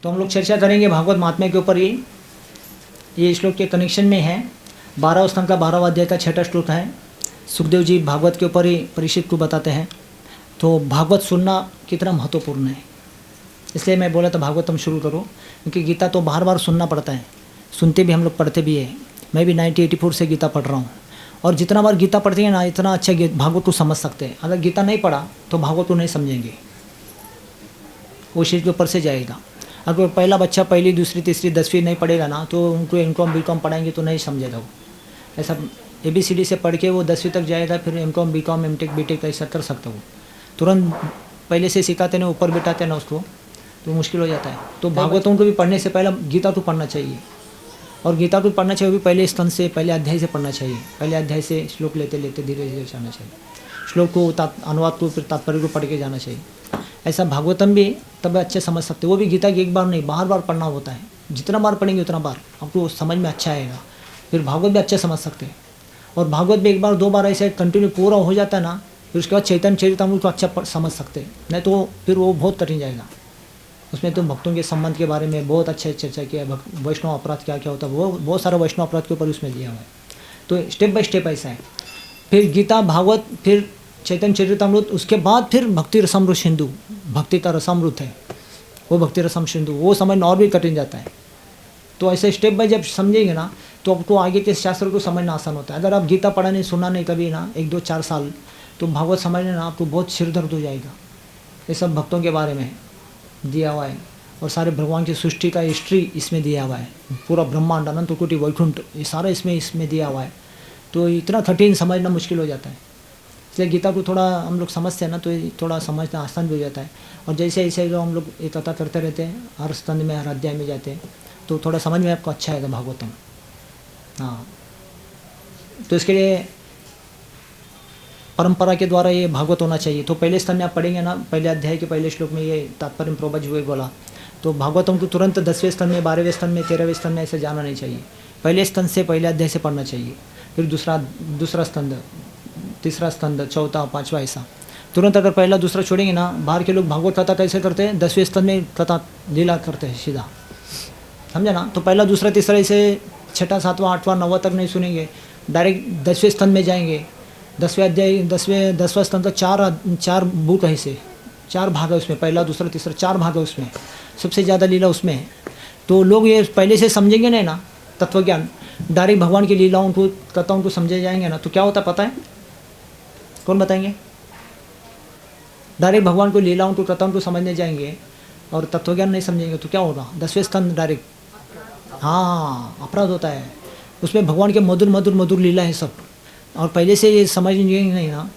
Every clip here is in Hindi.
तो हम लोग चर्चा करेंगे भागवत महात्म्य के ऊपर। ये श्लोक के कनेक्शन में है। 12वें स्कंद का 12वां अध्याय का 6वां श्लोक है। सुखदेव जी भागवत के ऊपर ही परीक्षित को बताते हैं। तो भागवत सुनना कितना महत्वपूर्ण है, इसलिए मैं बोला था भागवत हम शुरू करो, क्योंकि गीता तो बार बार सुनना पड़ता है। सुनते भी हम लोग, पढ़ते भी है। मैं भी 1984 से गीता पढ़ रहा हूँ, और जितना बार गीता पढ़ते हैं ना, इतना अच्छा भागवत को समझ सकते हैं। अगर गीता नहीं पढ़ा तो भागवत को नहीं समझेंगे, वो चीज़ के ऊपर से जाएगा। अगर पहला बच्चा पहली, दूसरी, तीसरी, 10वीं नहीं पढ़ेगा ना, तो उनको एमकॉम बीकॉम पढ़ाएंगे तो नहीं समझेगा वो। ऐसा ABCD से पढ़ के वो 10वीं तक जाएगा, फिर एमकॉम बीकॉम एमटेक बीटेक ऐसा कर सकता वो। तुरंत पहले से सिखाते ना, ऊपर बिठाते ना उसको, तो मुश्किल हो जाता है। तो भागवतों को भी पढ़ने से पहले गीता को पढ़ना चाहिए, और गीता को पढ़ना चाहिए भी पहले स्तन से, पहले अध्याय से पढ़ना चाहिए। पहले अध्याय से श्लोक लेते लेते धीरे धीरे जाना चाहिए। श्लोक को अनुवाद को, फिर तात्पर्य को पढ़ के जाना चाहिए। ऐसा भागवतम भी तब अच्छे समझ सकते। वो भी गीता की एक बार नहीं, बार बार पढ़ना होता है। जितना बार पढ़ेंगे उतना बार आपको समझ में अच्छा आएगा, फिर भागवत भी अच्छे समझ सकते हैं। और भागवत भी एक बार दो बार ऐसे कंटिन्यू पूरा हो जाता है ना, फिर उसके बाद चैतन्य चरितामृत को अच्छा समझ सकते हैं। नहीं तो फिर वो बहुत कठिन जाएगा। उसमें तो भक्तों के संबंध के बारे में बहुत अच्छे चर्चा किया है। वैष्णव अपराध क्या क्या होता है, वो बहुत सारा वैष्णव अपराध के ऊपर उसमें दिया हुआ है। तो स्टेप बाय स्टेप ऐसा है। फिर गीता, भागवत, फिर चैतन्य चरितामृत, उसके बाद फिर भक्ति रसामृत सिंधु। भक्ति का रसामृत है वो, भक्ति रसम सिंधु, वो समझना और भी कठिन जाता है। तो ऐसे स्टेप बाय जब समझेंगे ना, तो आपको आगे के शास्त्र को समझना आसान होता है। अगर आप गीता पढ़ा नहीं, सुना नहीं कभी ना, 1 2 4 साल, तो भागवत समझने ना आपको बहुत सिर दर्द हो जाएगा। ये सब भक्तों के बारे में दिया हुआ है, और सारे भगवान की सृष्टि का हिस्ट्री इसमें दिया हुआ है। पूरा ब्रह्मांड, अनंत कोटि, वैकुंठ, ये सारा इसमें दिया हुआ है। तो इतना कठिन समझना मुश्किल हो जाता है। इसलिए गीता को थोड़ा हम लोग समझते हैं ना, तो थोड़ा समझना आसान भी हो जाता है। और जैसे ऐसे जो हम लोग ये कथा करते रहते हैं, हर स्तंभ में, हर अध्याय में जाते हैं, तो थोड़ा समझ में आपको अच्छा आएगा भागवतम। हाँ, तो इसके लिए परंपरा के द्वारा ये भागवत होना चाहिए। तो पहले स्तंभ में आप पढ़ेंगे ना, पहले अध्याय के पहले श्लोक में ये तात्पर्य प्रवज हुए बोला। तो भागवतम को तुरंत 10वें स्तंभ में, 12वें स्तंभ में, 13वें स्तंभ में ऐसे जाना नहीं चाहिए। पहले स्तंभ से, पहले अध्याय से पढ़ना चाहिए। फिर दूसरा स्तंभ, तीसरा स्तंभ, चौथा, 5वां, ऐसा। तुरंत अगर पहला दूसरा छोड़ेंगे ना, बाहर के लोग भागवत कथा कैसे करते हैं, 10वें स्तंभ में कथा लीला करते हैं सीधा, समझा ना। तो पहला दूसरा तीसरा ऐसे 6वां 7वां 8वां 9वां तक नहीं सुनेंगे, डायरेक्ट 10वें स्तंभ में जाएंगे। 10वें अध्याय, 10वां स्तंभ तक 4 बुक है, इसे 4 भाग है उसमें, पहला दूसरा तीसरा 4 भाग है उसमें, सबसे ज़्यादा लीला उसमें है। तो लोग ये पहले से समझेंगे नहीं ना तत्वज्ञान, डायरेक्ट भगवान की लीलाओं को, कथाओं को समझे जाएंगे ना, तो क्या होता पता है? कौन बताएंगे? डायरेक्ट भगवान को, लीलाओं को, कथाओं को समझने जाएंगे और तत्वज्ञान नहीं समझेंगे, तो क्या होगा? 10वें स्तंभ डायरेक्ट, हाँ, अपराध होता है उसमें। भगवान के मधुर मधुर मधुर लीला है सब, और पहले से ये समझेंगे नहीं ना,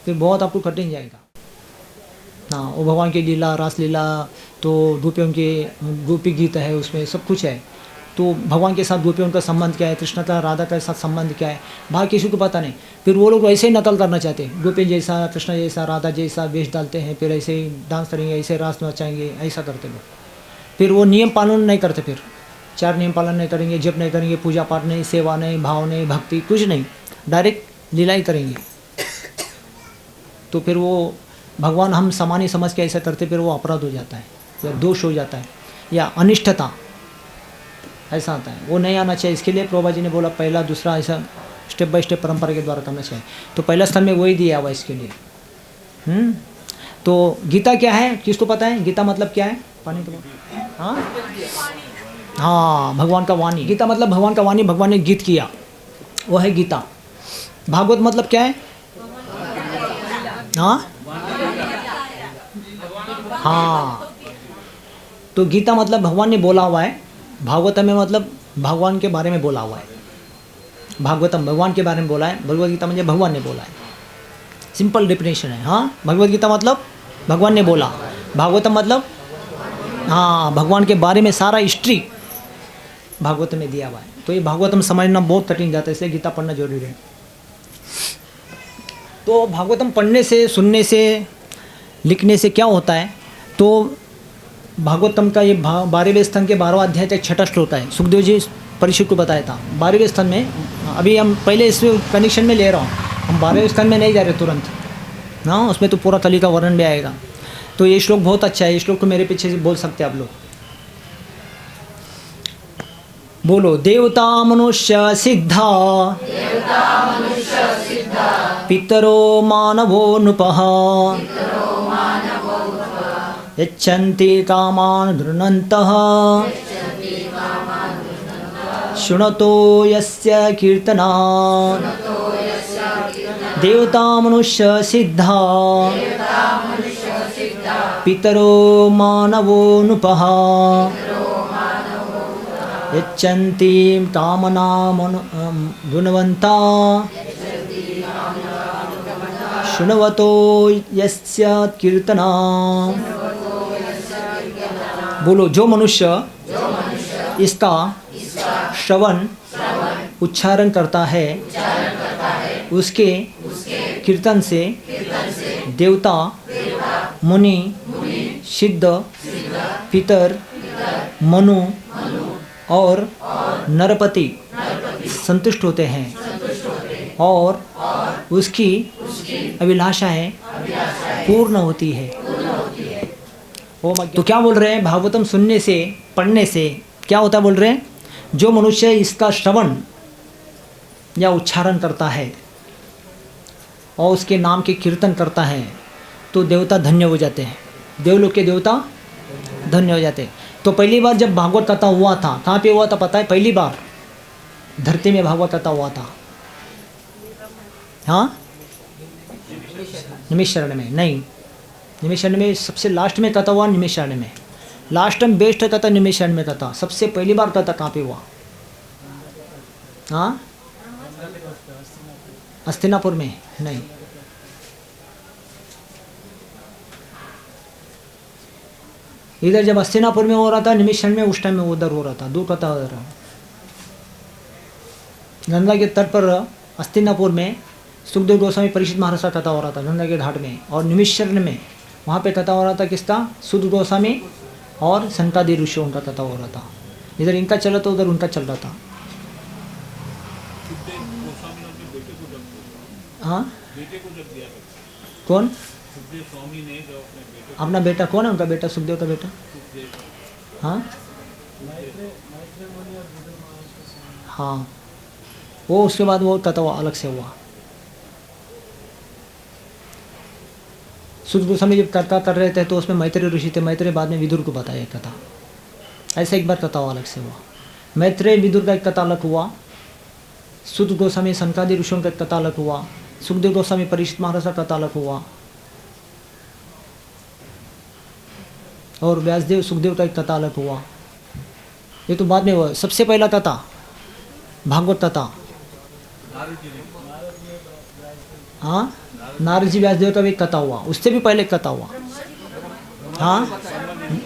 फिर बहुत आपको कठिन जाएगा। हाँ, वो भगवान की लीला, रास लीला, तो गोपियों के गोपी गीत है, उसमें सब कुछ है। तो भगवान के साथ गोपियों का संबंध क्या है, कृष्ण का राधा के साथ संबंध क्या है, बाहर किसी को पता नहीं। फिर वो लोग ऐसे ही नकल करना चाहते हैं, गोपी जैसा, कृष्ण जैसा, राधा जैसा वेश डालते हैं, फिर ऐसे ही डांस करेंगे, ऐसे रास नचाएंगे, ऐसा करते लोग। फिर वो नियम पालन नहीं करते, फिर 4 नियम पालन नहीं करेंगे, जप नहीं करेंगे, पूजा पाठ नहीं, सेवा नहीं, भाव नहीं, भक्ति कुछ नहीं, डायरेक्ट लीला ही करेंगे। तो फिर वो भगवान हम सामान्य समझ के ऐसा करते, फिर वो अपराध हो जाता है, या दोष हो जाता है, या अनिष्टता ऐसा आता है। वो नहीं आना चाहिए। इसके लिए प्रभुपाद जी ने बोला पहला दूसरा ऐसा स्टेप बाय स्टेप परंपरा के द्वारा करना चाहिए। तो पहला स्थान में वही दिया हुआ इसके लिए। तो गीता क्या है, किसको पता है? गीता मतलब क्या है? पानी तो, हाँ, भगवान का वाणी। गीता मतलब भगवान का वाणी, भगवान ने गीत किया, वो है गीता। भागवत मतलब क्या है? हाँ, तो गीता मतलब भगवान ने बोला हुआ है, भागवतम में मतलब भगवान के बारे में बोला हुआ है। भागवतम भगवान के बारे में बोला है, भगवद गीता मतलब भगवान ने बोला है। सिंपल डेफिनेशन है। हाँ, भगवद गीता मतलब भगवान ने बोला, भागवतम मतलब हाँ, भगवान के बारे में सारा हिस्ट्री भागवत में दिया हुआ है। तो ये भागवतम समझना बहुत कठिन जाता है, इसलिए गीता पढ़ना जरूरी है। तो भागवतम पढ़ने से, सुनने से, लिखने से क्या होता है? तो भागवतम का ये 12वें स्तंभ के 12वां अध्याय तक 6वां श्लोक है। सुखदेव जी परीक्षित को बताया था 12वें स्तंभ में। अभी हम पहले इस कनेक्शन में ले रहा हूँ, हम 12वें स्तंभ में नहीं जा रहे तुरंत ना, उसमें तो पूरा कली का वर्णन भी आएगा। तो ये श्लोक बहुत अच्छा है। ये श्लोक को मेरे पीछे से बोल सकते हैं आप लोग। बोलो देवता मनुष्य सिद्धा पितरो मानवो नृपः यच्छन्ति कामान् गृह्णन्तः शृणतो यस्य कीर्तना देवता मनुष्य सिद्धा पितरो मानवो नृपः यच्छन्ति कामनान् गुणवन्ता शृण्वतो यस्य कीर्तना। बोलो जो मनुष्य इसका श्रवण उच्चारण करता है उसके कीर्तन से देवता मुनि सिद्ध पितर मनु और नरपति संतुष्ट होते हैं और उसकी अभिलाषाएं पूर्ण होती है। तो क्या बोल रहे हैं, भागवतम सुनने से पढ़ने से क्या होता बोल रहे हैं, जो मनुष्य इसका श्रवण या उच्चारण करता है और उसके नाम के कीर्तन करता है तो देवता धन्य हो जाते हैं, देवलोक के देवता धन्य हो जाते हैं। तो पहली बार जब भागवत कथा हुआ था कहाँ पे हुआ था पता है, पहली बार धरती में भागवत कथा हुआ था। हाँ निमिषारण्य में नहीं, निमिषारण्य में सबसे लास्ट में कथा हुआ, निमिषारण्य में लास्ट टाइम बेस्ट कथा निमिषारण्य में कथा। सबसे पहली बार कथा कहाँ पे हुआ, हाँ हस्तिनापुर में नहीं, इधर जब हस्तिनापुर में हो रहा था निमिषारण्य में उस टाइम में उधर हो रहा था, दो कथा उधर। गंगा के तट पर हस्तिनापुर में सुखदेव गोस्वामी परीक्षित महाराज का कथा हो रहा था गंगा के घाट में, और निमिषारण्य में वहाँ पे कथा हो रहा था किसका, सुखदेव गोस्वामी और सनकादि ऋषियों का कथा हो रहा था। इधर इनका चला तो उधर उनका चल रहा था। हाँ कौन, अपना बेटा कौन है उनका बेटा, सुखदेव का बेटा, हाँ हाँ वो उसके बाद वो कथा अलग से हुआ। सुखदेव गोस्वामी जब कथा कर रहे थे तो उसमें मैत्रेय ऋषि थे, मैत्रेय बाद में विदुर को बताया कथा, ऐसे एक बार कथा अलग से हुआ। मैत्रेय विदुर का एक कथा अलग हुआ, सुखदेव गोस्वामी सनकादि ऋषियों का कथा अलग हुआ, सुखदेव गोस्वामी परीक्षित महाराज का कथा अलग हुआ, और व्यासदेव सुखदेव का एक कथा अलग हुआ। ये तो बाद में हुआ। सबसे पहला कथा भागवत कथा, हाँ नारद जी व्यासदेव का भी कथा हुआ, उससे भी पहले कथा हुआ। हाँ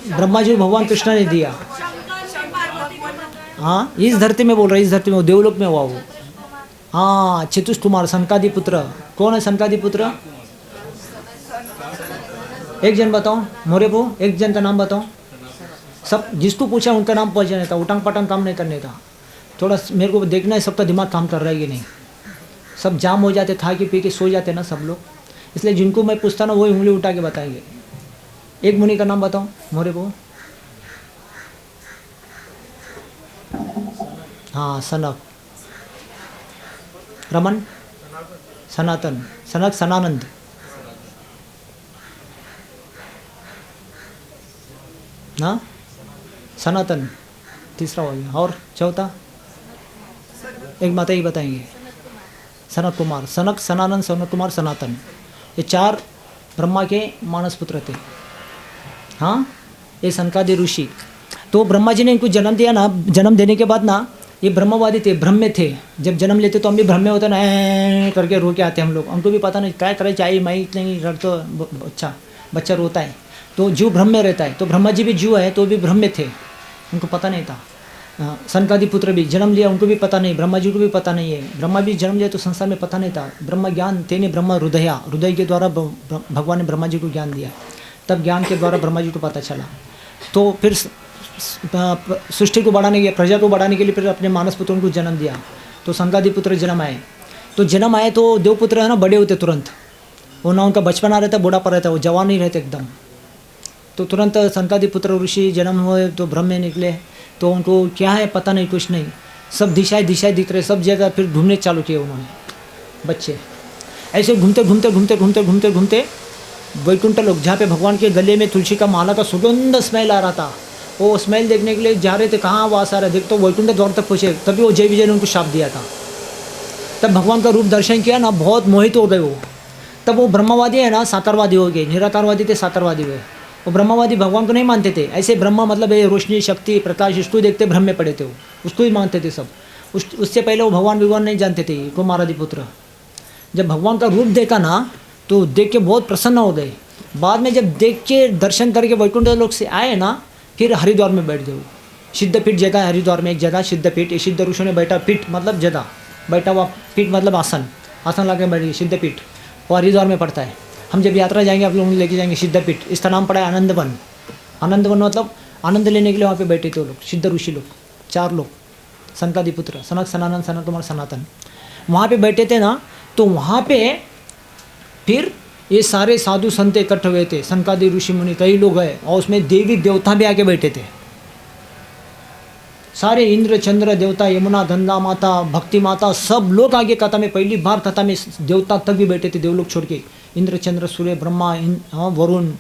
ब्रह्मा जी भगवान कृष्ण ने दिया। हाँ इस धरती में बोल रहा है, इस धरती में, देवलोक में हुआ वो। हाँ चतुष कुमार सनकादि पुत्र, कौन है सनकादि पुत्र, एक जन बताओ मोरे को, एक जन का नाम बताओ। सब जिसको पूछा उनका नाम पहुँचाने था, उटांग पटांग काम नहीं करने का। थोड़ा मेरे को देखना है सबका दिमाग काम कर रहा है कि नहीं। सब जाम हो जाते, खा के पी के सो जाते ना सब लोग, इसलिए जिनको मैं पूछता ना वही उंगली उठा के बताएंगे। एक मुनि का नाम बताओ मोरे को। हाँ सनक, रमन, सनातन, सनक सनानंद, हाँ सनातन तीसरा हो गया, और चौथा एक माता ही बताएंगे, सनक कुमार, सनक सनानंद सनक कुमार सनातन, ये चार ब्रह्मा के मानस पुत्र थे। हाँ ये सनकादि ऋषि। तो ब्रह्मा जी ने इनको जन्म दिया ना, जन्म देने के बाद ना ये ब्रह्मवादी थे, ब्रह्म में थे। जब जन्म लेते तो हम भी ब्रह्म में होते ना, करके रो के आते हम लोग, हमको भी पता नहीं क्या करे, चाहिए मैं नहीं रख तो अच्छा बच्चा रोता है। तो जीव ब्रह्म में रहता है, तो ब्रह्मा जी भी जीव है तो भी ब्रह्म में थे, उनको पता नहीं था। सनकादि पुत्र भी जन्म लिया, उनको भी पता नहीं, ब्रह्मा जी को भी पता नहीं है। ब्रह्मा भी जन्म लिया तो संसार में पता नहीं था। ब्रह्म ज्ञान तेने ब्रह्म हृदया, हृदय के द्वारा भगवान ने ब्रह्मा जी को ज्ञान दिया, तब ज्ञान के द्वारा ब्रह्मा जी को पता चला। तो फिर सृष्टि को बढ़ाने के, प्रजा को बढ़ाने के लिए फिर अपने मानस पुत्रों को जन्म दिया। तो सनकादि पुत्र जन्म आए, तो जन्म आए तो देवपुत्र है ना बड़े होते तुरंत, वो ना उनका बचपना रहता बूढ़ापा रहता, वो जवान नहीं रहते एकदम। तो तुरंत सनकादि पुत्र ऋषि जन्म हुए तो ब्रह्म में निकले। तो उनको क्या है पता नहीं, कुछ नहीं, सब दिशाएं दिख रहे, सब जगह फिर ढूंढने चालू किए उन्होंने बच्चे। ऐसे घूमते घूमते घूमते घूमते घूमते घूमते वैकुंठ लोक, जहाँ पे भगवान के गले में तुलसी का माला का सुगंध स्मेल आ रहा था, वो स्मेल देखने के लिए जा रहे थे, कहाँ वास आ रहा है, देख तो वैकुंठ द्वार तक पहुँचे। तभी वो जय विजय ने उनको शाप दिया था। तब भगवान का रूप दर्शन किया ना, बहुत मोहित हो गए वो। तब वो ब्रह्मवादी है ना, साकारवादी हो गए, निराकारवादी थे, साकारवादी हुए। वो ब्रह्मवादी भगवान को नहीं मानते थे, ऐसे ब्रह्मा मतलब ये रोशनी, शक्ति, प्रकाश, इसको देखते भ्रम में पड़े थे, वो उसको ही मानते थे सब। उससे पहले वो भगवान नहीं जानते थे, कुमारादि पुत्र। जब भगवान का रूप देखा ना, तो देख के बहुत प्रसन्न हो गए। बाद में जब देख के दर्शन करके वैकुंठ लोक से आए ना, फिर हरिद्वार में बैठ गए। सिद्धपीठ जगह है हरिद्वार में, एक जगह सिद्धपीठ, सिद्ध ऋषियों ने बैठा, पीठ मतलब जगह, बैठा हुआ, पीठ मतलब आसन, आसन ला के बैठ गए, सिद्धपीठ। वो हरिद्वार में पड़ता है। हम जब यात्रा जाएंगे आप लोग लेके जाएंगे सिद्धपीठ। इसका नाम पड़ा है आनंदवन। आनंदवन मतलब आनंद लेने के लिए वहाँ पे बैठे थे वो लोग, सिद्ध ऋषि लोग, 4 लोग, सनकादि पुत्र, सनक, सनातन, सनातन, सनातन, वहाँ पे बैठे थे ना। तो वहाँ पे फिर ये सारे साधु संत इकट्ठे हुए थे, सनकादि ऋषि मुनि कई लोग हैं, और उसमें देवी देवता भी आके बैठे थे। सारे इंद्र चंद्र देवता, यमुना, गंगा माता, भक्ति माता, सब लोग आगे कथा में, पहली बार कथा में देवता तक भी बैठे थे, देवलोक छोड़ के। इंद्र चंद्र सूर्य ब्रह्मा, वरुण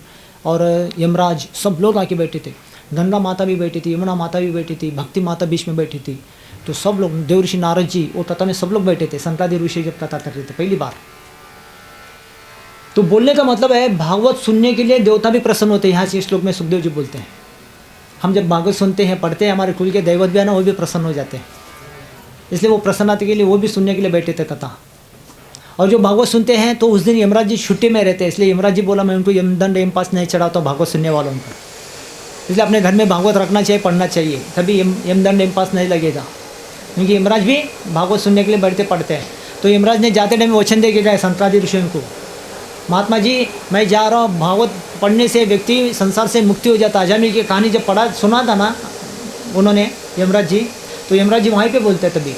और यमराज, सब लोग आके बैठे थे। गंगा माता भी बैठी थी, यमुना माता भी बैठी थी, भक्ति माता बीच में बैठी थी। तो सब लोग, देव ऋषि नारद जी वो कथा में सब लोग बैठे थे। सनकादि ऋषि जब कथा कर रहे थे पहली बार। तो बोलने का मतलब है भागवत सुनने के लिए देवता भी प्रसन्न होते हैं। यहाँ से श्लोक में सुखदेव जी बोलते हैं, हम जब भागवत सुनते हैं, पढ़ते हैं, हमारे कुल के दैवत भी है ना, वो भी प्रसन्न हो जाते हैं। इसलिए वो प्रसन्नता के लिए वो भी सुनने के लिए बैठे थे कथा। और जो भागवत सुनते हैं तो उस दिन यमराज जी छुट्टी में रहते हैं, इसलिए यमराज जी बोला मैं उनको यमदंड यम पास नहीं चढ़ाता भागवत सुनने वालों पर। इसलिए अपने घर में भागवत रखना चाहिए, पढ़ना चाहिए, तभी यमदंड यम पास नहीं लगेगा। क्योंकि यमराज भी भागवत सुनने के लिए बैठते पढ़ते हैं। तो यमराज ने जाते टाइम वचन दे के गए सनकादि ऋषियों को, महात्मा जी मैं जा रहा हूँ, भागवत पढ़ने से व्यक्ति संसार से मुक्ति हो जाता। अजामिल की कहानी जब पढ़ा सुना था ना उन्होंने यमराज जी, तो यमराज जी वहीं पे बोलते हैं तभी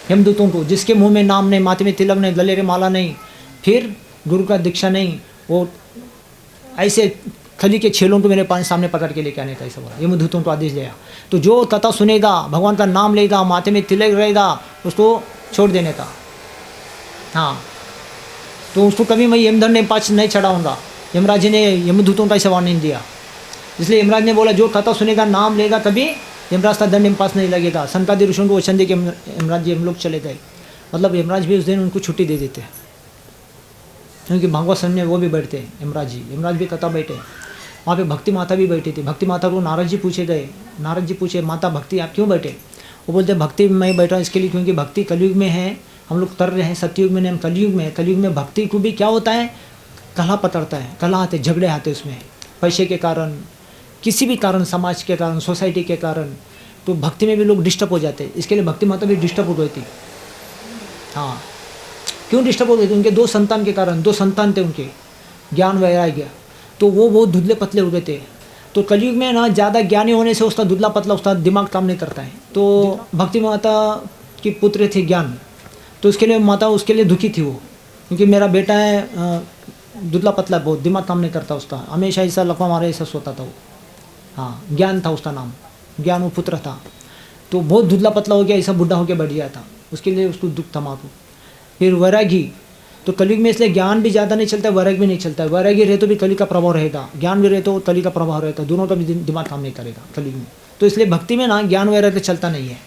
यमदूतों को, जिसके मुंह में नाम नहीं, माथे में तिलक नहीं, गले रे माला नहीं, फिर गुरु का दीक्षा नहीं, वो ऐसे खली के छेलों को मेरे पास सामने पकड़ के लेके आने का ऐसा बोला, यमदूतों को आदेश दिया। तो जो कथा सुनेगा, भगवान का नाम लेगा, माथे में तिलक रहेगा, उसको छोड़ देने का। हाँ, तो उसको कभी मैं यमदंड पास नहीं चढ़ाऊँगा। यमराज जी ने यमदूतों का ऐसा वार्निंग दिया। इसलिए यमराज ने बोला जो कथा सुनेगा, नाम लेगा, कभी यमराज का दंड पास नहीं लगेगा। सनकादि ऋषियों को वचन दे के यमराज जी हम लोग चले गए। मतलब यमराज भी उस दिन उनको छुट्टी दे देते हैं, क्योंकि भागवत सुनने वो भी बैठते हैं। यमराज भी कथा बैठे। वहाँ पे भक्ति माता भी बैठी थी। भक्ति माता को नारद जी पूछे गए, नारद जी पूछे माता भक्ति आप क्यों बैठे? वो बोलते भक्ति में मैं बैठा इसके लिए क्योंकि भक्ति कलयुग में है, हम लोग तर रहे हैं, सतयुग में नहीं, हम कलयुग में है। कलयुग में भक्ति को भी क्या होता है, कलह पकड़ता है, कलह आते, झगड़े आते उसमें, पैसे के कारण, किसी भी कारण, समाज के कारण, सोसाइटी के कारण, तो भक्ति में भी लोग डिस्टर्ब हो जाते हैं। इसके लिए भक्ति माता भी डिस्टर्ब हो गई थी। हाँ, क्यों डिस्टर्ब हो गई थी? उनके 2 संतान के कारण, 2 संतान थे उनके, ज्ञान वैराग्य, तो वो बहुत धुंधले पतले हो गए थे। तो कलयुग में ना ज़्यादा ज्ञानी होने से उसका धुंधला पतला, उसका दिमाग काम नहीं करता है। तो भक्ति माता की पुत्र थे ज्ञान, तो उसके लिए माता उसके लिए दुखी थी वो, क्योंकि मेरा बेटा है दुबला पतला, बहुत दिमाग काम नहीं करता उसका, हमेशा ऐसा लफा मारे ऐसा सोता था वो। हाँ, ज्ञान था उसका नाम, ज्ञान वो पुत्र था। तो बहुत दुबला पतला हो गया, ऐसा बुढ़ा होकर बैठ गया था, उसके लिए उसको दुख था माँ को। फिर वैरागी, तो कलयुग में इसलिए ज्ञान भी ज़्यादा नहीं चलता, वैराग भी नहीं चलता। वैरागी रहे तो भी कली का प्रभाव रहेगा, ज्ञान भी रहे तो कली का प्रभाव रहेगा, दोनों का भी दिमाग काम नहीं करेगा कलयुग में। तो इसलिए भक्ति में ना ज्ञान वैराग्य चलता नहीं है,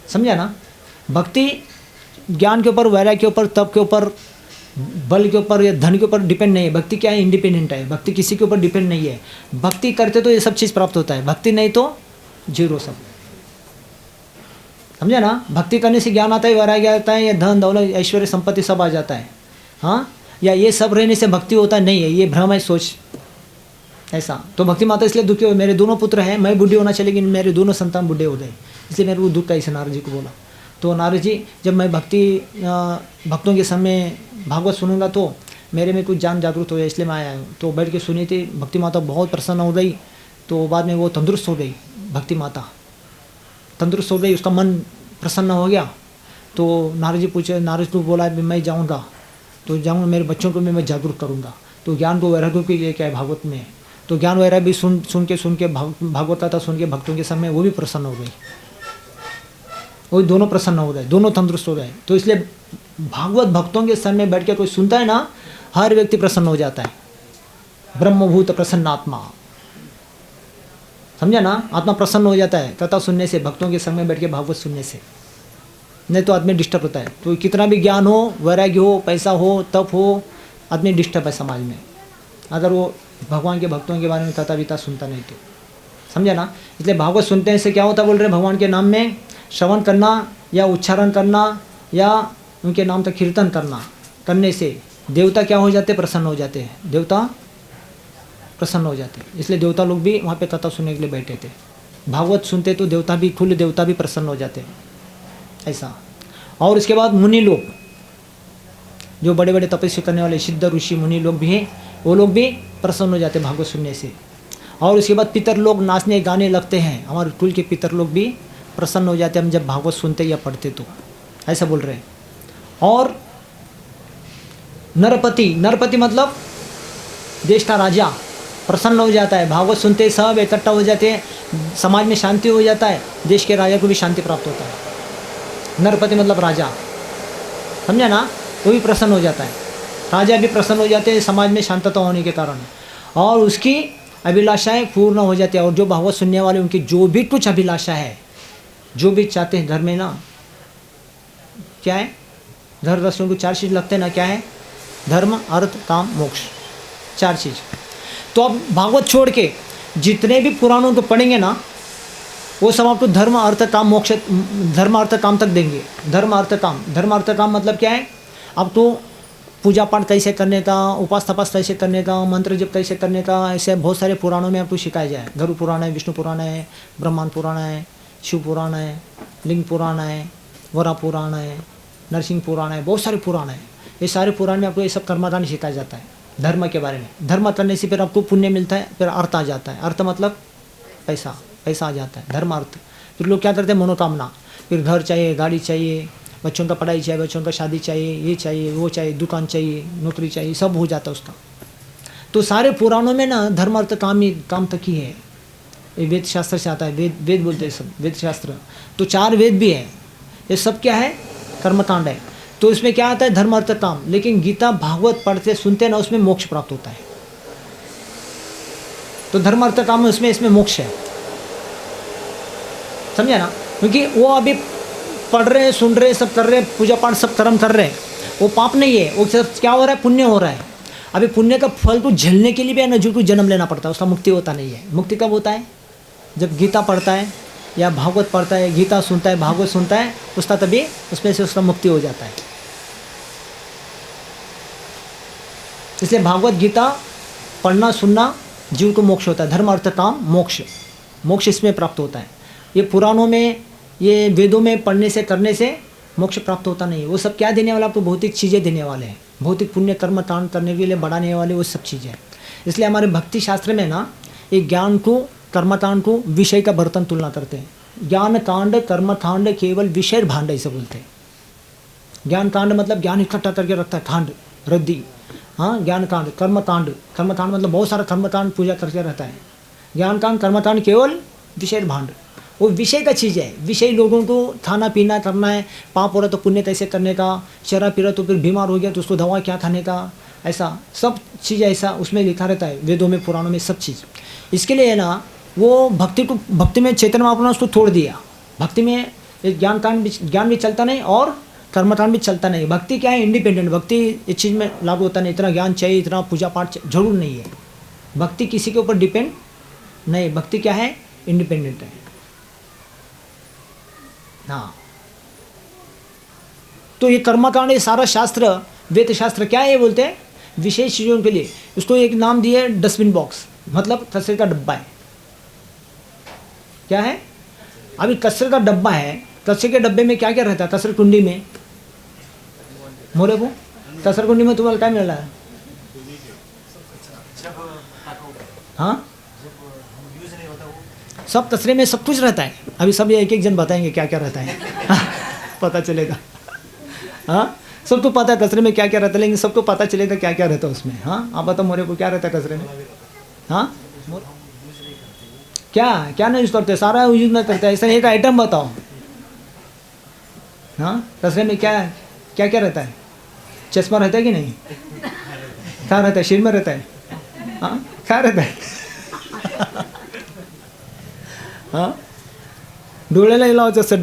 समझा ना। भक्ति ज्ञान के ऊपर, वैराग्य के ऊपर, तप के ऊपर, बल के ऊपर या धन के ऊपर डिपेंड नहीं है। भक्ति क्या है, इंडिपेंडेंट है। भक्ति किसी के ऊपर डिपेंड नहीं है। भक्ति करते तो ये सब चीज़ प्राप्त होता है, भक्ति नहीं तो जीरो सब, समझा ना। भक्ति करने से ज्ञान आता है, वैराग्य आता है, या धन दौलत ऐश्वर्य संपत्ति सब आ जाता है। हाँ, या ये सब रहने से भक्ति होता नहीं है, ये भ्रम है, सोच ऐसा। तो भक्ति माता इसलिए दुखी हो, मेरे दोनों पुत्र हैं, मैं बुढ़ी होना चाहिए, लेकिन मेरे दोनों संतान बुढ़े हो गए, इसलिए मेरे को दुख का ऐसे नारद जी को बोला। तो नारद जी, जब मैं भक्तों के समय भागवत सुनूंगा तो मेरे में कुछ जान जागरूक हो जाए, इसलिए मैं आया हूँ। तो बैठ के सुनी थी, भक्ति माता बहुत प्रसन्न हो गई। तो बाद में वो तंदुरुस्त हो गई, भक्ति माता तंदुरुस्त हो गई, उसका मन प्रसन्न हो गया। तो नारद जी पूछे, नारद को बोला मैं जाऊँगा, तो जाऊँगा, मेरे बच्चों को भी मैं जागरूक करूँगा। तो ज्ञान को वैराग्य के लिए क्या है भागवत में, तो ज्ञान वैराग्य भी सुन के भागवत कथा सुन के भक्तों के सामने वो भी प्रसन्न हो गई, वो दोनों प्रसन्न हो गए, दोनों तंदुरुस्त हो गए। तो इसलिए भागवत भक्तों के सामने बैठ के कोई सुनता है ना, हर व्यक्ति प्रसन्न हो जाता है। ब्रह्मभूत प्रसन्न आत्मा, समझा ना, आत्मा प्रसन्न हो जाता है कथा सुनने से, भक्तों के संग में बैठ के भागवत सुनने से। नहीं तो आदमी डिस्टर्ब होता है। तो कितना भी ज्ञान हो, वैराग्य हो, पैसा हो, तप हो, आदमी डिस्टर्ब है समाज में, अगर वो भगवान के भक्तों के बारे में कथा विता सुनता नहीं तो, समझा ना। इसलिए भागवत सुनते हैं से क्या होता, बोल रहे भगवान के नाम में श्रवण करना या उच्चारण करना या उनके नाम तक कीर्तन करने से देवता क्या हो जाते, प्रसन्न हो जाते हैं, देवता प्रसन्न हो जाते हैं। इसलिए देवता लोग भी वहाँ पे कथा सुनने के लिए बैठे थे। भागवत सुनते तो देवता भी, खुले देवता भी प्रसन्न हो जाते हैं, ऐसा। और इसके बाद मुनि लोग, जो बड़े बड़े तपस्या करने वाले सिद्ध ऋषि मुनि लोग भी हैं, वो लोग भी प्रसन्न हो जाते हैं भागवत सुनने से। और उसके बाद पितर लोग नाचने गाने लगते हैं, हमारे कुल के पितर लोग भी प्रसन्न हो जाते हैं हम जब भागवत सुनते या पढ़ते तो, ऐसा बोल रहे हैं। और नरपति मतलब देश का राजा प्रसन्न हो जाता है, भागवत सुनते सब इकट्ठा हो जाते हैं, समाज में शांति हो जाता है, देश के राजा को भी शांति प्राप्त होता है। नरपति मतलब राजा, समझा ना, वो भी प्रसन्न हो जाता है, राजा भी प्रसन्न हो जाते हैं समाज में शांतता होने के कारण, और उसकी अभिलाषाएं पूर्ण हो जाती है। और जो भागवत सुनने वाले उनकी जो भी कुछ अभिलाषा है, जो भी चाहते हैं धर्म में ना, क्या है, धर्म दर्शन को 4 चीज़ लगते हैं ना, क्या है, धर्म अर्थ काम मोक्ष, 4 चीज़। तो अब भागवत छोड़ के जितने भी पुराणों को पढ़ेंगे ना, वो सब आपको धर्म अर्थ काम मोक्ष, धर्म अर्थ काम तक देंगे। धर्म अर्थ काम मतलब क्या है, अब तो पूजा पाठ कैसे करने का, उपास तपास कैसे करने का, मंत्र जप कैसे करने का, ऐसे बहुत सारे पुराणों में आपको सिखाया जाए। गरुड़ पुराण है, विष्णु पुराण है, ब्रह्मांड पुराण है, शिव पुराण है, लिंग पुराण है, वरा पुराण है, नरसिंह पुराण है, बहुत सारे पुराण है। ये सारे पुराण में आपको ये सब कर्मकांड सिखाया जाता है धर्म के बारे में। धर्म करने से फिर आपको पुण्य मिलता है, फिर अर्थ आ जाता है। अर्थ मतलब पैसा आ जाता है, धर्म अर्थ। फिर लोग क्या करते हैं, मनोकामना, फिर घर चाहिए, गाड़ी चाहिए, बच्चों का पढ़ाई चाहिए, बच्चों का शादी चाहिए, ये चाहिए, वो चाहिए, दुकान चाहिए, नौकरी चाहिए, सब हो जाता है उसका। तो सारे पुराणों में ना धर्म अर्थ काम तक ही है। ये वेद शास्त्र से आता है, वेद बोलते हैं सब, वेद शास्त्र। तो 4 वेद भी है, ये सब क्या है, कर्मकांड है। तो इसमें क्या आता है, धर्म अर्थ काम। लेकिन गीता भागवत पढ़ते सुनते ना, उसमें मोक्ष प्राप्त होता है। तो धर्म अर्थ काम में उसमें इसमें मोक्ष है, समझा ना। क्योंकि वो अभी पढ़ रहे हैं, सुन रहे हैं, सब कर रहे हैं, पूजा पाठ सब कर्म कर रहे हैं, वो पाप नहीं है, वो सब क्या हो रहा है, पुण्य हो रहा है। अभी पुण्य का फल तो झेलने के लिए भी है ना, जो को जन्म लेना पड़ता है, उसका मुक्ति होता नहीं है। मुक्ति कब होता है, जब गीता पढ़ता है या भागवत पढ़ता है, गीता सुनता है, भागवत सुनता है, उसका तभी उसमें से उसका मुक्ति हो जाता है। इसलिए भागवत गीता पढ़ना सुनना जीव को मोक्ष होता है। धर्म अर्थ काम मोक्ष इसमें प्राप्त होता है। ये पुराणों में, ये वेदों में पढ़ने से करने से मोक्ष प्राप्त होता नहीं है। वो सब क्या देने वाला, आपको भौतिक चीज़ें देने वाले हैं, भौतिक पुण्य कर्म कांड करने के लिए बढ़ाने वाले वो सब चीज़ें। इसलिए हमारे भक्ति शास्त्र में ना, ये ज्ञान को, कर्मकांड को विषय का बर्तन तुलना करते हैं। ज्ञान कांड कर्मकांड केवल विषय भांड ऐसे बोलते हैं। ज्ञान कांड मतलब ज्ञान इकट्ठा करके रखता है, कांड रद्दी, हाँ, ज्ञान कांड। कर्मकांड मतलब बहुत सारा कर्मकांड पूजा करके रहता है। ज्ञान कांड कर्मकांड केवल विषय भांड, वो विषय का चीज़ है। विषय लोगों को खाना पीना करना है, पाप हो रहा तो पुण्य कैसे करने का, शराब पी रहा तो फिर बीमार हो गया तो उसको दवा क्या खाने का, ऐसा सब चीज़ ऐसा उसमें लिखा रहता है, वेदों में पुराणों में सब चीज़। इसके लिए ना वो भक्ति में चैतन्य महाप्रभु ने उसको छोड़ दिया। भक्ति में ज्ञान भी चलता नहीं और कर्मकांड भी चलता नहीं। भक्ति क्या है, इंडिपेंडेंट। भक्ति इस चीज़ में लागू होता नहीं, इतना ज्ञान चाहिए, इतना पूजा पाठ जरूर नहीं है। भक्ति किसी के ऊपर डिपेंड नहीं, भक्ति क्या है, इंडिपेंडेंट है। हाँ, तो ये कर्मकांड, ये सारा शास्त्र, वेद शास्त्र क्या है, बोलते हैं विशेष चीज़ों के लिए। उसको एक नाम दिया है डस्टबिन बॉक्स, मतलब कचरे का डब्बा है। क्या है, अभी कचरे का डब्बा है, कचरे के डब्बे में क्या क्या रहता है, कचरे कुंडी में, मोरे को कचरे कुंडी में तुम्हारा क्या मिल रहा है, हाँ, सब कचरे में सब कुछ रहता है। अभी सब ये एक जन बताएंगे क्या क्या रहता है पता चलेगा। हाँ, सब तो पता है कचरे में क्या क्या रहता है, लेकिन सबको पता चलेगा क्या क्या रहता है उसमें। हाँ, आप बताओ मोरे को क्या रहता है कचरे में। हाँ, क्या क्या नहीं यूज़ करते, सारा यूज़ नहीं करते। ऐसा एक आइटम बताओ। हाँ, तस्वीर में क्या क्या क्या रहता है? चश्मा रहता है कि नहीं? क्या रहता है? सिर में रहता है? हाँ, क्या रहता है? हाँ, डोळ्याला लावायचं असतं,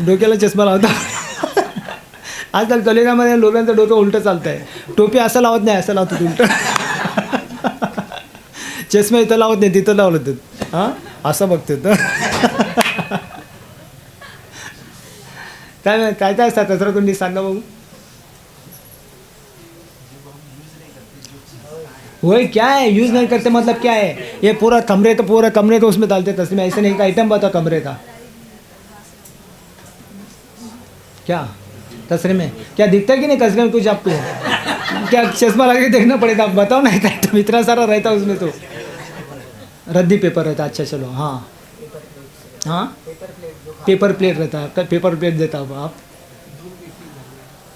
डोक्याला चष्मा लावता. आजकाल कलियुगामध्ये लोकांचं डोकं उलटं चालतं आहे. टोपी असं लावत नाही, असं लावतात उलटं. चष्मा इथं लावत नाही, तिथं लावलं तर हां असं बघते तर. काय काय काय असतात तसं कोणी सांगा बघू. वही क्या है, यूज़ नहीं करते मतलब क्या है? ये पूरा कमरे तो उसमें डालते तस्वीर में. ऐसे नहीं का आइटम बता कमरे का. क्या तस्वीर में क्या दिखता है कि नहीं तस्वीर में कुछ आपको? क्या चश्मा लगा के देखना पड़ेगा, आप बताओ ना. तो इतना सारा रहता उसमें तो रद्दी पेपर रहता. अच्छा चलो. हाँ हाँ, पेपर प्लेट रहता है. पेपर प्लेट देता हो आप.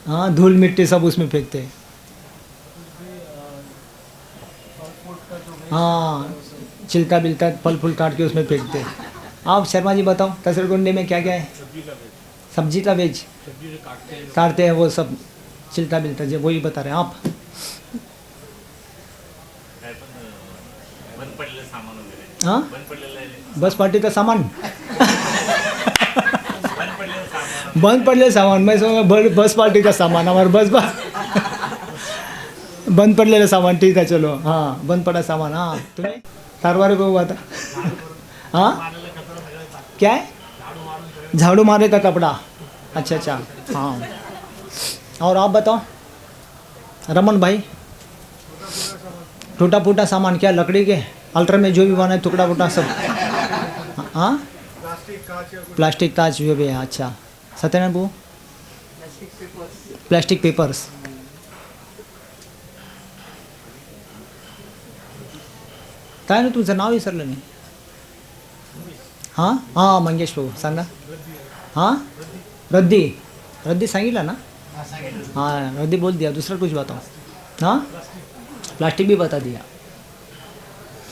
हाँ, धूल मिट्टी सब उसमें फेंकते हैं. हाँ, छिलका बिलका फल फूल काट के उसमें फेंकते हैं. आप शर्मा जी बताओ, तस्वीर कुंडे में क्या क्या है? सब्जी का वेज काटते हैं वो सब, छिलका बिलका जो वही बता रहे हैं आप. हाँ, बस पार्टी का सामान. बंद पडलेलं सामान. मैं समझा बस पार्टी का सामान. हमारे बस बंद पडलेलं सामान. ठीक है चलो. हाँ, बंद पड़ा सामान. हाँ, तुम्हें कारवारे को आता. हाँ, क्या है? झाड़ू मारे का कपड़ा. अच्छा अच्छा. हाँ, और आप बताओ रमन भाई. टूटा फूटा सामान क्या? लकड़ी के अल्टर में जो भी बना है टुकड़ा फूटा सब. हाँ, प्लास्टिक कांच जो भी है. अच्छा सत्यनारायण भाऊ, प्लास्टिक पेपर्स. काय ना तुमचं नाव विसरलं नाही. हां हां, मंगेश भाऊ सांगा. हाँ, रद्दी सांगितलं ना. हाँ, रद्दी बोल दिया. दूसरा कुछ बताओ. हाँ, प्लास्टिक भी बता दिया.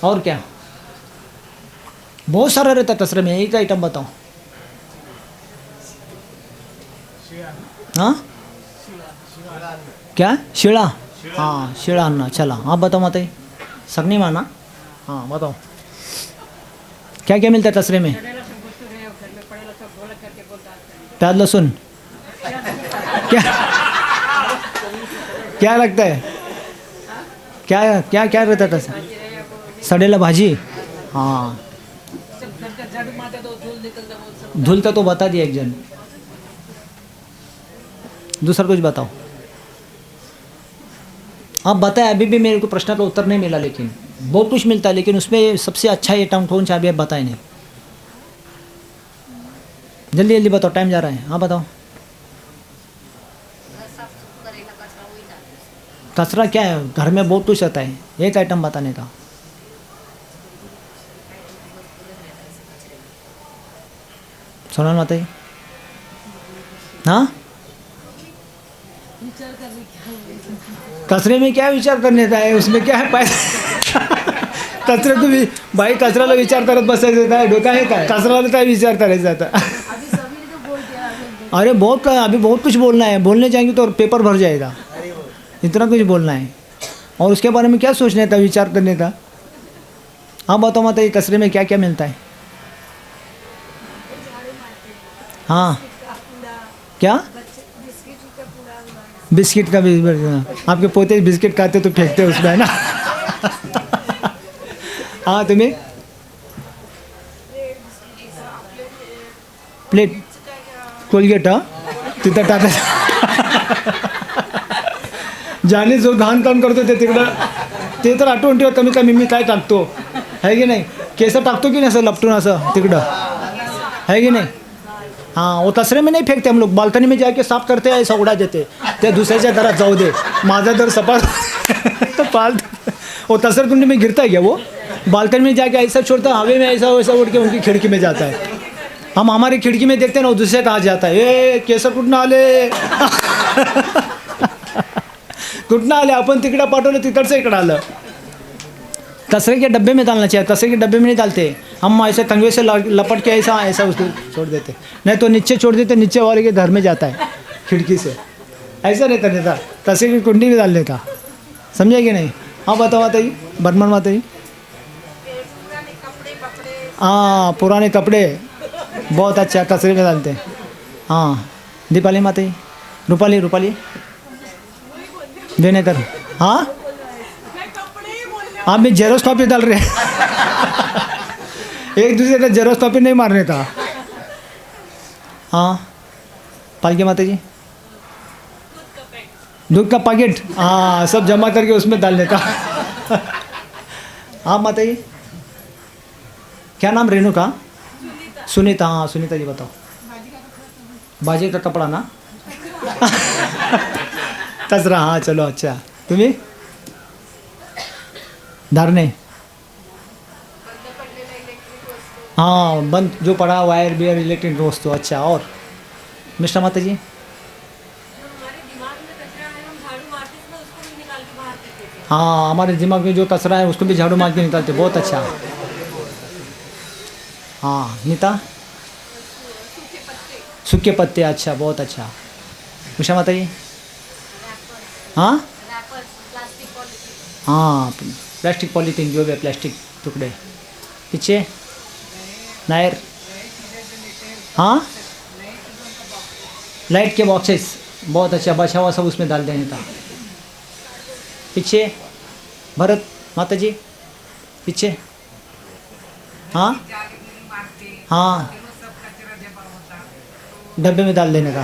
और क्या? बहुत सारा रहता तस्वीर में. एक आइटम बताओ. हाँ, क्या? शिळा. हाँ, शिळा अन्ना. चला आप बताओ माता. सगनी माना. हाँ बताओ क्या क्या मिलता है तस्वीर में? प्याज लहसुन. क्या क्या लगता है? क्या क्या क्या रहता था? सड़ेला भाजी. हाँ, धुलता तो बता दिया एक जन. दूसरा कुछ बताओ. आप बताएं. अभी भी मेरे को प्रश्न का उत्तर नहीं मिला, लेकिन बहुत कुछ मिलता है, लेकिन उसमें सबसे अच्छा ये टाउन कौन सा अभी आप बताए नहीं. जल्दी जल्दी बताओ, टाइम जा रहा है. हाँ बताओ. कचरा क्या है? घर में बहुत कुछ रहता है. एक आइटम बताने का. सुना ना बताइए. हाँ, कचरे में क्या विचार करने का है? उसमें क्या है? पैसा. कचरे को भी भाई कचऱ्याला विचार करत बसायचं काय? डोका आहे काय? कचऱ्याला काय विचार करायचा आता? अरे बहुत अभी बहुत कुछ बोलना है. बोलने जाएंगे तो पेपर भर जाएगा. इतना कुछ बोलना है. और उसके बारे में क्या सोचने का, विचार करने का. हाँ बताओ माता, ये कचरे में क्या क्या मिलता है? हाँ, क्या? बिस्किट का भी. आपके पोते बिस्किट खाते तो फेंकते उसमें, है ना. हाँ, तुम्हें प्लेट कोलगेट. हाँ, तिथं टाकायचं. ज्याने जो घाण काम करतो ते तिकडं, ते तर आठवण ठेवा कमी कमी मी काय टाकतो, है की नाही. केस टाकतो की नाही असं लपटून असं तिकडं, है की नहीं. हाँ, वो तसरे में नहीं फेंकते हम लोग. बालकनी में जाके साफ करते हैं, ऐसा उड़ा देते. ते दुसऱ्याच्या घरात जाऊ दे, माझा दर सपाट पाल. वो तसर कुंडी में गिरता है क्या? वो बालकनी में जाके ऐसा छोड़ता, हवे में ऐसा वैसा उड़ के उनकी खिड़की में जाता है. हम हमारी खिड़की में देखते हैं ना, वो दूसरे कहाँ जाता है. ए केसर कुठनं आले. कुठनं आले? आपण तिकडं पाठवलं, तिकडचं इकडं आलं. तसरे के डब्बे में डालना चाहिए, तसरे के डब्बे में नहीं डालते हम, ऐसे तंगे से लपट के ऐसा ऐसा उसको छोड़ देते, नहीं तो नीचे छोड़ देते, नीचे वाले के घर में जाता है खिड़की से, ऐसा नहीं करने था, तसरे की कुंडी में डालने का, समझे कि नहीं? हाँ बताओ बताइए, बर्मन बताइए। हाँ पुराने कपड़े बहुत अच्छा तसरे में डालते हैं। हाँ दीपाली माता जी, रूपाली रूपाली देने कर। हाँ आप भी जेरोस कॉपी डाल रहे हैं एक दूसरे का जेरोस कॉपी नहीं मारने का। हाँ पालकी माता जी, दूध का पैकेट, हाँ सब जमा करके उसमें डालने का हाँ माता जी, क्या नाम? रेणुका, सुनीता, हाँ सुनीता जी बताओ। बाजी का कपड़ा ना तसरा, हाँ चलो अच्छा। तुम्हें धारने, हाँ बंद जो पड़ा, वायर बियर इलेक्ट्रिक वस्तु, अच्छा। और मिश्रा माता जी? हाँ हमारे दिमाग में जो कचरा है उसको भी झाड़ू मार के निकालते, बहुत अच्छा। हाँ नीता? सूखे पत्ते, अच्छा बहुत अच्छा। मिश्रा माता जी? हाँ हाँ प्लास्टिक पॉलीथीन जो भी है, प्लास्टिक टुकड़े। पीछे नायर, हाँ लाइट के बॉक्सेस, बहुत अच्छा, बचा हुआ सब उसमें डाल देने का। पीछे भरत माता जी, पीछे, हाँ हाँ डब्बे में डाल देने का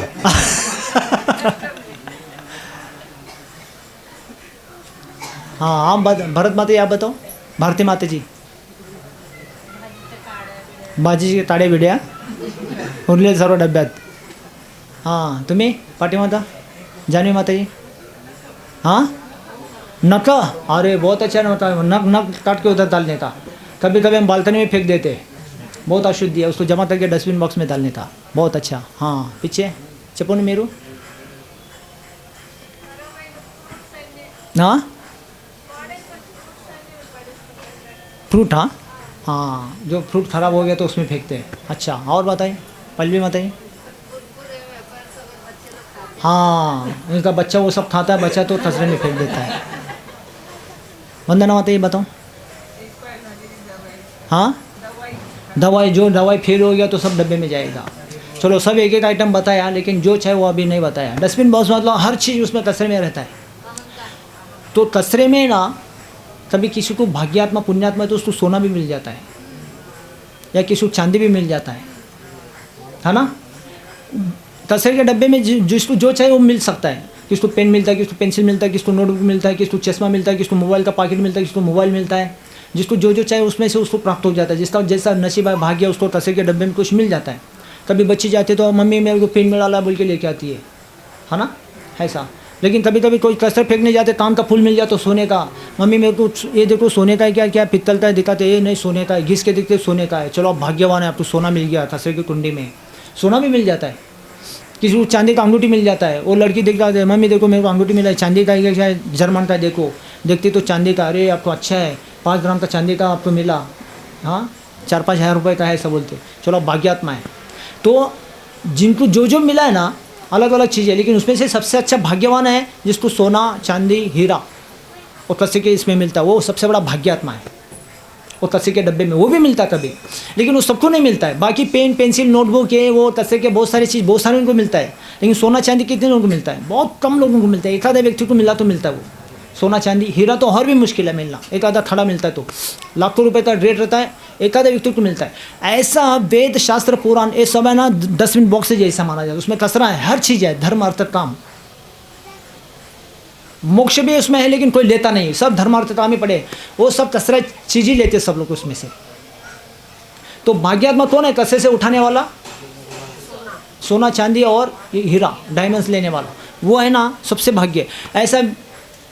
हाँ आप भरत माता जी आप बताओ। भारती माता जी? भाजीचे ताडे बिड्या उरले सर्व डब्यात। हां तुम्ही पाठीमाता? जानवी माता जी? हाँ नक, अरे बहुत अच्छा होता है, नक नक काट के उधर डालने का। कभी कभी हम बालकनी में फेंक देते, बहुत अशुद्धि है, उसको जमा करके डस्टबिन बॉक्स में डालने का, बहुत अच्छा। हाँ पीछे चपोन मेरू, हाँ फ्रूट, हाँ हाँ जो फ्रूट खराब हो गया तो उसमें फेंकते हैं, अच्छा। और बताइए पल्लवी बताइए। हाँ उनका बच्चा वो सब खाता है, बच्चा तो कचरे में फेंक देता है। वंदना माता ये बताओ। हाँ दवाई, जो दवाई फेल हो गया तो सब डब्बे में जाएगा। चलो सब एक एक आइटम बताया, लेकिन जो चाहे वो अभी नहीं बताया। डस्टबिन बॉक्स मतलब हर चीज़ उसमें कचरे में रहता है, तो कचरे में ना कभी किसी को भाग्यात्मा पुण्यात्मा है तो उसको सोना भी मिल जाता है, या किसी को चांदी भी मिल जाता है ना। कचरे के डब्बे में जिसको जो चाहे वो मिल सकता है, किसी को पेन मिलता है, किसी को पेंसिल मिलता है, किसी को नोटबुक मिलता है, किसी को चश्मा मिलता है, किसी को मोबाइल का पैकेट मिलता है, किसी को मोबाइल मिलता है, जिसको जो जो चाहे उसमें से उसको प्राप्त हो जाता है। जिसका जैसा नसीब है भाग्य उसको कचरे के डब्बे में कुछ मिल जाता है। कभी बच्ची जाती है तो मम्मी मेरे को पेन मिला बोल के लेके आती है ना, ऐसा। लेकिन कभी कभी कोई कचरा फेंकने जाते, कान का फूल मिल जाए तो सोने का, मम्मी मेरे को ये देखो सोने का है क्या, क्या पित्तल का है, दिखाते ये नहीं सोने का है, घिस के देखते सोने का है। चलो आप भाग्यवान है, आपको सोना मिल गया, कचरे की कुंडी में सोना भी मिल जाता है। किसी को चांदी का अंगूठी मिल जाता है, वो लड़की देखता है मम्मी देखो मेरे को अंगूठी मिला है, चांदी का है क्या जर्मन का, देखो देखती तो चांदी का, अरे आपको अच्छा है 5 ग्राम का चांदी का आपको मिला, हाँ 4-5 हज़ार रुपये का है, ऐसा बोलते। चलो आप भाग्यात्मा है। तो जिनको जो जो मिला है ना अलग अलग चीज़ें, लेकिन उसमें से सबसे अच्छा भाग्यवान है जिसको सोना चांदी हीरा और कचरे के इसमें मिलता है, वो सबसे बड़ा भाग्यात्मा है। और कचरे के डब्बे में वो भी मिलता है कभी, लेकिन वो सबको नहीं मिलता है। बाकी पेन पेंसिल नोटबुक है वो कचरे के बहुत सारी चीज़ बहुत सारे उनको मिलता है, लेकिन सोना चांदी कितने लोगों को मिलता है? बहुत कम लोगों को मिलता है। एक आधा व्यक्ति को मिला तो मिलता है वो सोना चांदी। हीरा तो और भी मुश्किल है मिलना, एक आधा खड़ा मिलता है तो लाखों रुपए का रेट रहता है, एक आधा व्यक्ति को मिलता है। ऐसा वेद शास्त्र पुराण ये सब है ना डस्टबिन बॉक्स जैसा माना जाता है, उसमें कचरा है, हर चीज़ है, धर्म अर्थ काम मोक्ष भी उसमें है, लेकिन कोई लेता नहीं, सब धर्मार्थ काम ही पड़े, वो सब कचरा चीज़ ही लेते सब लोग उसमें से। तो भाग्यात्मा कौन है? कचरे से उठाने वाला, सोना चांदी और हीरा डायमंड्स लेने वाला, वो है ना सबसे भाग्य। ऐसा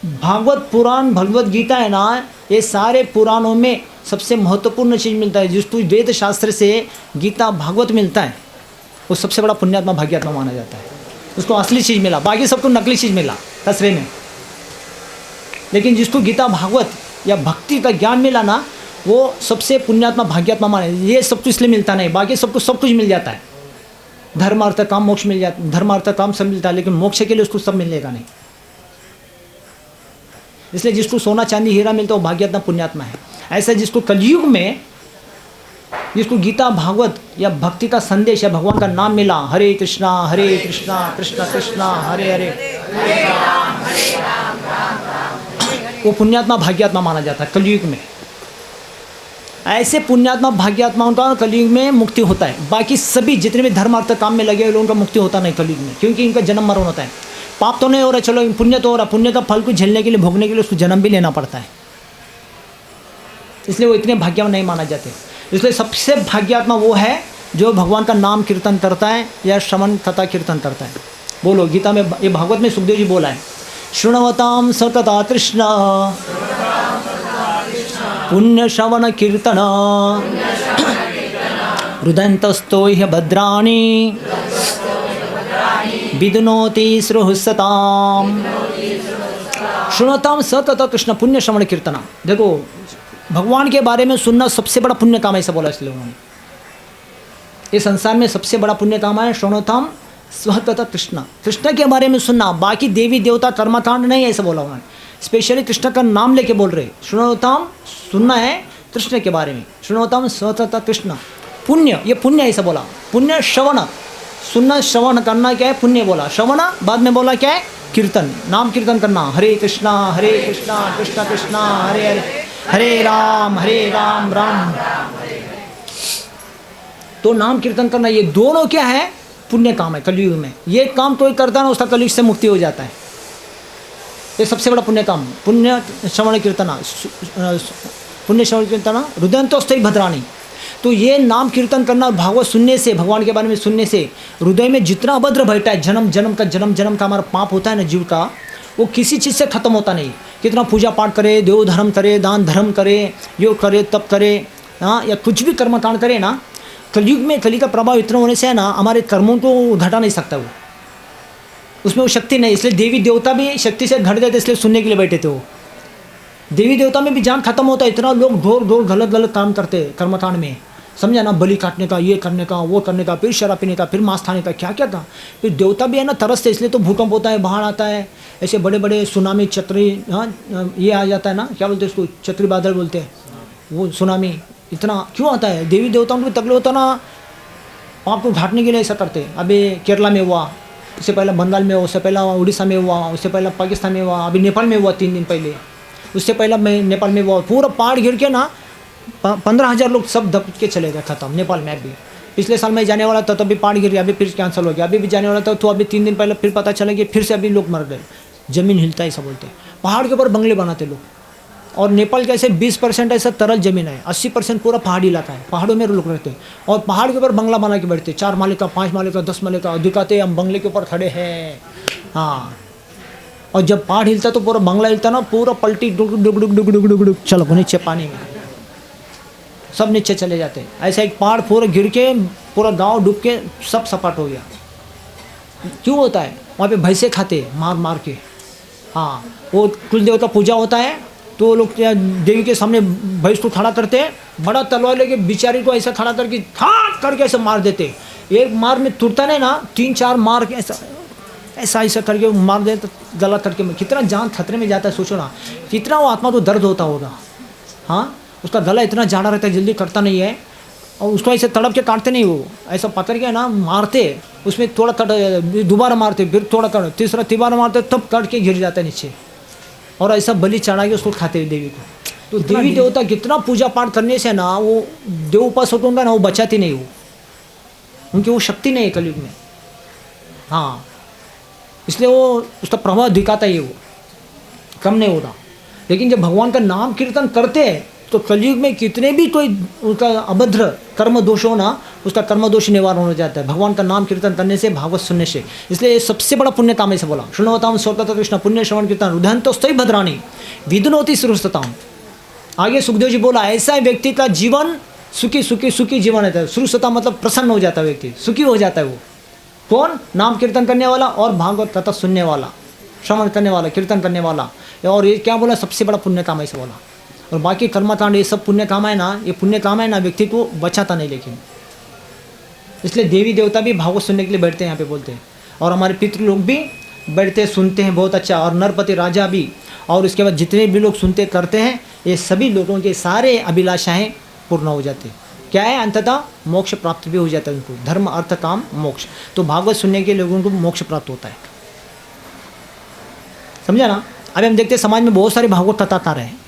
भागवत पुराण भगवत गीता है ना, ये सारे पुराणों में सबसे महत्वपूर्ण चीज़ मिलता है। जिसको वेद शास्त्र से गीता भागवत मिलता है वो सबसे बड़ा पुण्यात्मा भाग्यात्मा माना जाता है। उसको असली चीज़ मिला, बाकी सबको नकली चीज़ मिला कचरे में। लेकिन जिसको गीता भागवत या भक्ति का ज्ञान मिला ना, वो सबसे पुण्यात्मा भाग्यात्मा माने। ये सब कुछ इसलिए मिलता नहीं, बाकी सब कुछ मिल जाता है। धर्म अर्थ काम मोक्ष मिल जाता, धर्म अर्थ काम सब मिलता है, लेकिन मोक्ष के लिए उसको सब मिलेगा नहीं। इसलिए जिसको सोना चांदी हीरा मिलता है वो भाग्यात्मा पुण्यात्मा है। ऐसा जिसको कलयुग में, जिसको गीता भागवत या भक्ति का संदेश या भगवान का नाम मिला, हरे कृष्णा कृष्ण कृष्णा हरे हरे, वो पुण्यात्मा भाग्यात्मा माना जाता है कलयुग में। ऐसे पुण्यात्मा भाग्यात्माओं का कलयुग में मुक्ति होता है। बाकी सभी जितने भी धर्म अर्थ काम में लगे हुए लोगों का मुक्ति होता नहीं कलयुग में, क्योंकि इनका जन्म मरण होता है। पाप तो नहीं हो रहा, चलो पुण्य तो हो रहा, पुण्य का फल को झेलने के लिए, भोगने के लिए उसको जन्म भी लेना पड़ता है, इसलिए वो इतने भाग्यवान नहीं माना जाते। इसलिए सबसे भाग्यात्मा वो है जो भगवान का नाम कीर्तन करता है या श्रवण कथा कीर्तन करता है। बोलो, गीता में, ये भागवत में सुखदेव जी बोला है, शृण्वतां सतता कृष्ण पुण्य श्रवण कीर्तन हृदयन्तस्थो ह्य भद्राणि विदुनोति सृहसताम। शृण्वतां सतत कृष्ण पुण्य श्रवण कीर्तन। देखो, भगवान के बारे में सुनना सबसे बड़ा पुण्य काम है, ऐसा बोला इसलिए उन्होंने। इस संसार में सबसे बड़ा पुण्य काम है शृण्वतां सतत कृष्ण, कृष्ण के बारे में सुनना। बाकी देवी देवता कर्मकांड नहीं, ऐसा बोला उन्होंने। स्पेशली कृष्ण का नाम लेके बोल रहे, शृण्वतां सुनना है कृष्ण के बारे में, शृण्वतां सतत कृष्ण पुण्य, ये पुण्य ऐसा बोला। पुण्य श्रवण, सुनना श्रवण करना क्या है, पुण्य बोला। श्रवण बाद में बोला क्या है, कीर्तन, नाम कीर्तन करना, हरे कृष्णा कृष्ण कृष्णा हरे हरे, हरे राम राम राम। तो नाम कीर्तन करना, ये दोनों क्या है, पुण्य काम है कलयुग में। ये काम कोई करता ना, उसका कलयुग से मुक्ति हो जाता है। ये सबसे बड़ा पुण्य काम, पुण्य श्रवण कीर्तना, पुण्य श्रवण कीर्तना हृदयन्तस्थो भद्राणि। तो ये नाम कीर्तन करना, भागवत सुनने से, भगवान के बारे में सुनने से हृदय में जितना अभद्र बैठा है, जन्म जन्म का हमारा पाप होता है ना जीव का, वो किसी चीज़ से ख़त्म होता नहीं। कितना पूजा पाठ करे, देव धर्म करे, दान धर्म करे, योग करे, तप करे, हाँ, या कुछ भी कर्मकांड करे ना, कलयुग में कली का प्रभाव इतना होने से है ना, हमारे कर्मों को घटा नहीं सकता वो, उसमें वो शक्ति नहीं। इसलिए देवी देवता भी शक्ति से घट देते, इसलिए सुनने के लिए बैठे थे वो। देवी देवता में भी जान खत्म होता है, इतना लोग ढोर गलत काम करते कर्मकांड में, समझा ना, बलि काटने का, ये करने का, वो करने का, फिर शराब पीने का, फिर मांस खाने का, क्या क्या था। फिर देवता भी है ना तरसते, इसलिए तो भूकंप होता है, बाढ़ आता है, ऐसे बड़े बड़े सुनामी, छतरी, हाँ, ये आ जाता है ना, क्या बोलते हैं उसको, छतरी बादल बोलते हैं, वो सुनामी इतना क्यों आता है। देवी देवताओं को भी तकलीफ होता ना, पाप को घाटने के लिए ऐसा करते हैं। अभी केरला में हुआ, उससे पहले बंगाल में हुआ, उससे पहले उड़ीसा में हुआ, उससे पहले पाकिस्तान में हुआ, अभी नेपाल में हुआ 3 दिन पहले, उससे पहले मैं नेपाल में हुआ। पूरा पहाड़ गिर के ना 15,000 लोग सब दब के चले गए, खत्म नेपाल में। अभी पिछले साल मैं जाने वाला था, तो अभी पहाड़ गिर गया, अभी फिर कैंसिल हो गया। अभी भी जाने वाला था, तो अभी 3 दिन पहले फिर पता चला कि फिर से अभी लोग मर गए, ज़मीन हिलता है ऐसा बोलते हैं। पहाड़ के ऊपर बंगले बनाते लोग, और नेपाल के ऐसे 20% ऐसा तरल ज़मीन है, 80% पूरा पहाड़ी इलाका है, पहाड़ों में लोग रहते हैं, और पहाड़ के ऊपर बंगला बना के बैठते, 4 माले का, 5 माले का, 10 माले का, दिखाते हम बंगले के ऊपर खड़े हैं, हाँ। और जब पहाड़ हिलता तो पूरा बंगला हिलता ना, पूरा पलटी डुग डुग डुग डुग डुग डुग चलो नीचे पानी में, सब नीचे चले जाते हैं। ऐसा एक पहाड़ पूरा गिर के पूरा गांव डूब के सब सपाट हो गया। क्यों होता है, वहाँ पे भैंसे खाते मार के, हाँ। वो कुल देवता पूजा होता है, तो लोग देवी के सामने भैंस को खड़ा करते हैं, बड़ा तलवार लेके बेचारी को ऐसा खड़ा करके ठाक करके ऐसे मार देते। एक मार में टूटता नहीं ना, 3-4 मार के ऐसा करके मार दे तो गला करके, कितना जान खतरे में जाता है, सोचो ना, कितना वो आत्मा को दर्द होता होगा, हाँ। उसका गला इतना जाड़ा रहता है, जल्दी कटता नहीं है, और उसको ऐसे तड़प के काटते नहीं, वो ऐसा पकड़ के ना मारते, उसमें थोड़ा कट, दोबारा मारते, फिर थोड़ा कट, तीसरा तिबारा मारते, तब कट के गिर जाता है नीचे, और ऐसा बलि चढ़ा के उसको खाते हैं देवी को। तो देवी देवता कितना पूजा पाठ करने से ना, वो देव उपास होता ना, वो बचाती नहीं, वो उनकी वो शक्ति नहीं है कलयुग में, हाँ। इसलिए वो उसका प्रभाव दिखाता ही, वो कम नहीं होता। लेकिन जब भगवान का नाम कीर्तन करते हैं, तो कलयुग में कितने भी कोई उसका अभद्र कर्म दोष हो ना, उसका कर्म दोष निवारण हो जाता है भगवान का नाम कीर्तन करने से, भागवत सुनने से। इसलिए ये सबसे बड़ा पुण्य काम ऐसे बोला, शृण्वतां सतत कृष्ण पुण्य श्रवण कीर्तन हृदयन्तस्थो भद्राणि विदुनोति सृहसताम्। आगे सुखदेव जी बोला, ऐसा व्यक्ति का जीवन सुखी जीवन रहता है। सृहसता मतलब प्रसन्न हो जाता है व्यक्ति, सुखी हो जाता है वो। कौन? नाम कीर्तन करने वाला और भागवत कथा सुनने वाला, श्रवण करने वाला, कीर्तन करने वाला। और ये क्या बोला, सबसे बड़ा पुण्य काम ऐसे बोला, और बाकी कर्मकांड ये सब पुण्य काम है ना, ये पुण्य काम है ना, व्यक्ति को बचाता नहीं। लेकिन इसलिए देवी देवता भी भागवत सुनने के लिए बैठते हैं, यहाँ पे बोलते हैं। और हमारे पितृ लोग भी बैठते सुनते हैं, बहुत अच्छा। और नरपति राजा भी, और उसके बाद जितने भी लोग सुनते करते हैं, ये सभी लोगों के सारे अभिलाषाएँ पूर्ण हो जाती है। क्या है, अंततः मोक्ष प्राप्त भी हो जाता है उनको, धर्म अर्थ काम मोक्ष। तो भागवत सुनने के लोगों को मोक्ष प्राप्त होता है, समझा ना। अभी हम देखते हैं समाज में बहुत सारे भागवत कथाकार हैं,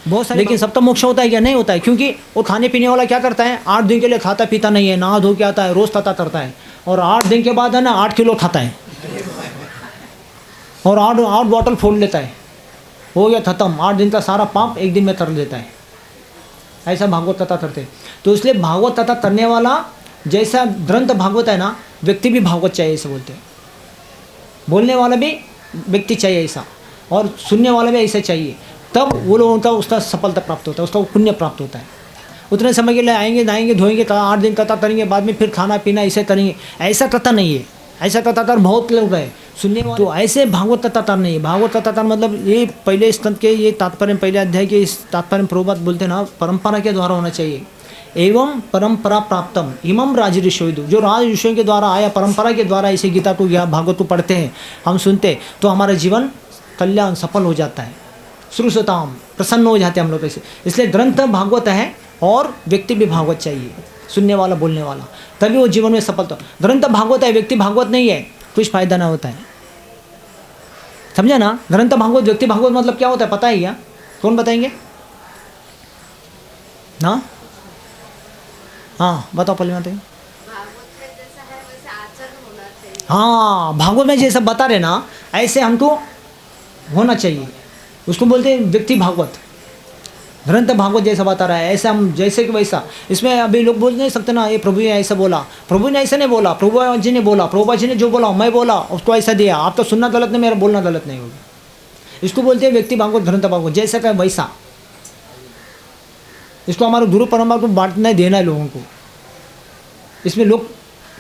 बहुत सारे, लेकिन सबका मोक्ष होता है क्या? नहीं होता है। क्योंकि वो खाने पीने वाला क्या करता है, 8 दिन के लिए खाता पीता नहीं है, नहा धो के आता है, रोज़ कथा करता है, और 8 दिन के बाद है ना 8 किलो खाता है, और 8 बॉटल फोड़ लेता है, हो गया खत्म। 8 दिन का सारा पाप एक दिन में कर देता है। ऐसा भागवत कथा करते हैं। तो इसलिए भागवत कथा करने वाला जैसा ग्रंथ भागवत है ना, व्यक्ति भी भागवत चाहिए, ऐसे बोलते हैं। बोलने वाला भी व्यक्ति चाहिए ऐसा, और सुनने वाला भी ऐसा चाहिए, तब वो लोगों का उसका सफलता प्राप्त होता है, उसका पुण्य प्राप्त होता है। उतने समय के लिए आएंगे, नहाएंगे, धोएंगे, 8 दिन कथा करेंगे, बाद में फिर खाना पीना ऐसे करेंगे, ऐसा कथा नहीं है। ऐसा कथाकार बहुत लोग है सुनने वाले, तो ऐसे भागवत कथाकार नहीं है। भागवत कथाकार मतलब ये पहले स्कंद के ये तात्पर्य, पहले अध्याय के इस तात्पर्य प्रभुपाद बोलते हैं ना, परंपरा के द्वारा होना चाहिए। एवं परंपरा प्राप्तम इमम राज ऋषियों, जो राज ऋषियों के द्वारा आया, परंपरा के द्वारा इसे गीता को या भागवत को पढ़ते हैं, हम सुनते, तो हमारा जीवन कल्याण सफल हो जाता है। श्रुतताम, प्रसन्न हो जाते हैं हम लोग ऐसे। इसलिए ग्रंथ भागवत है और व्यक्ति भी भागवत चाहिए, सुनने वाला, बोलने वाला, तभी वो जीवन में सफलता। ग्रंथ भागवत है, व्यक्ति भागवत नहीं है, कुछ फायदा ना होता है, समझा ना। ग्रंथ भागवत, व्यक्ति भागवत मतलब क्या होता है पता है क्या? कौन बताएंगे ना? हाँ बताओ, पहले बताइए। हाँ, भागवत में जैसा बता रहे ना, ऐसे हमको होना चाहिए, उसको बोलते हैं व्यक्ति भागवत। ग्रंथ भागवत जैसा बता रहा है, ऐसा हम जैसे कि वैसा। इसमें अभी लोग बोल नहीं सकते ना, ये प्रभु ने ऐसा बोला, प्रभु ने ऐसा नहीं बोला, प्रभु जी ने बोला, प्रभुपा जी ने जो बोला मैं बोला, उसको ऐसा दिया, आप तो सुनना गलत नहीं, मेरा बोलना गलत नहीं होगा। इसको बोलते हैं व्यक्ति भागवत, ग्रंथ भागवत, जैसा का वैसा। इसको हमारे गुरु परंपरा को बांटना देना है लोगों को। इसमें लोग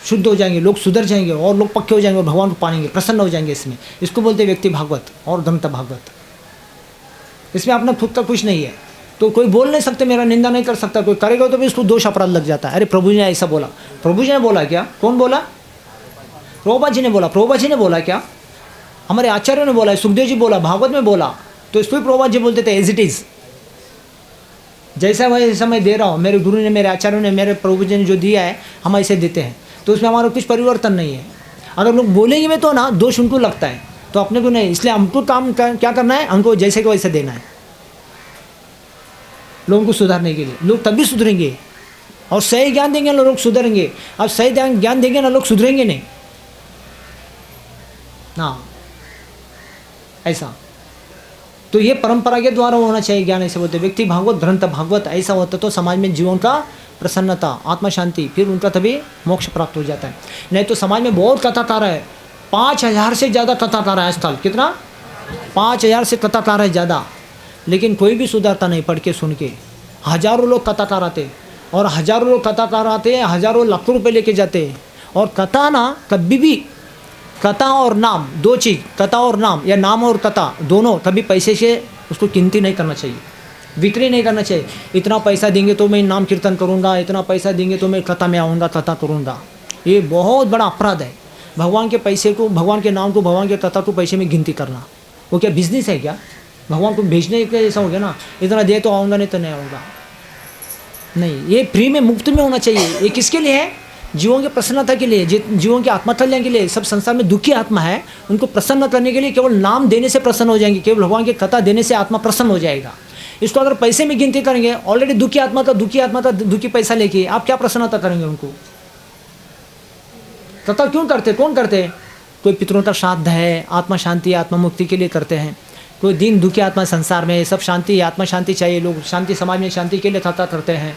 शुद्ध हो जाएंगे, लोग सुधर जाएंगे, और लोग पक्के हो जाएंगे, और भगवान को पाएंगे, प्रसन्न हो जाएंगे इसमें। इसको बोलते हैं व्यक्ति भागवत और ग्रंथ भागवत। इसमें अपना खुद का कुछ नहीं है, तो कोई बोल नहीं सकते, मेरा निंदा नहीं कर सकता। कोई करेगा तो भी उसको दोष अपराध लग जाता है। अरे प्रभु जी ने ऐसा बोला, प्रभु जी ने बोला क्या? कौन बोला? प्रभुपा जी ने बोला। प्रभुपा जी ने बोला क्या? हमारे आचार्यों ने बोला, सुखदेव जी बोला, भागवत में बोला, तो इसको भी प्रभुपा जी बोलते थे एज इट इज़, जैसा वैसा मैं दे रहा हूँ, मेरे गुरु ने, मेरे आचार्यों ने, मेरे प्रभु जी ने जो दिया है हम ऐसे देते हैं। तो उसमें हमारा कुछ परिवर्तन नहीं है। अगर लोग बोलेंगे में तो ना दोष उनको लगता है, तो अपने को नहीं। इसलिए हमको काम क्या करना है, हमको जैसे को वैसे देना है लोगों को सुधारने के लिए। लोग तभी सुधरेंगे, और सही ज्ञान देंगे ना लोग सुधरेंगे। अब सही ज्ञान देंगे ना लोग सुधरेंगे नहीं, हाँ ऐसा। तो ये परंपरा के द्वारा होना चाहिए ज्ञान, ऐसे बोलते व्यक्ति भागवत, ग्रंथ भागवत। ऐसा होता तो समाज में जीवन का प्रसन्नता, आत्मा शांति, फिर उनका तभी मोक्ष प्राप्त हो जाता है। नहीं तो समाज में बहुत कथाकार है, 5000 से ज़्यादा कथाकार है आजकल। कितना? 5000 से कथाकार है ज़्यादा, लेकिन कोई भी सुधरता नहीं। पढ़ के सुन के हज़ारों लोग कथाकार आते, और हज़ारों लोग कथाकार आते हैं, हज़ारों लाखों रुपए लेके जाते हैं। और कथा ना कभी भी, कथा और नाम दो चीज़, कथा और नाम, या नाम और कथा दोनों, कभी पैसे से उसको गिनती नहीं करना चाहिए, बिक्री नहीं करना चाहिए। इतना पैसा देंगे तो मैं नाम कीर्तन करूँगा, इतना पैसा देंगे तो मैं कथा में आऊँगा, कथा करूँगा। ये बहुत बड़ा अपराध है। भगवान के पैसे को, भगवान के नाम को, भगवान के कथा को पैसे में गिनती करना, वो क्या बिजनेस है क्या? भगवान को भेजने के ऐसा हो गया ना, इतना दे तो आऊँगा, नहीं तो नहीं आऊँगा। नहीं, ये फ्री में, मुफ्त में होना चाहिए। ये किसके लिए है? जीवों की प्रसन्नता के लिए, जीवों के आत्मा कल्याण के लिए। सब संसार में दुखी आत्मा है, उनको प्रसन्न करने के लिए केवल नाम देने से प्रसन्न हो जाएंगे, केवल भगवान की कथा देने से आत्मा प्रसन्न हो जाएगा। इसको अगर पैसे में गिनती करेंगे, ऑलरेडी दुखी आत्मा का दुखी पैसा लेके आप क्या प्रसन्नता करेंगे उनको? कथा क्यों करते? कौन करते? कोई पितरों का श्राद्ध है, आत्मा शांति, आत्मा मुक्ति के लिए करते हैं। कोई दीन दुखी आत्मा संसार में, सब शांति, आत्मा शांति चाहिए, लोग शांति, समाज में शांति के लिए कथा करते हैं।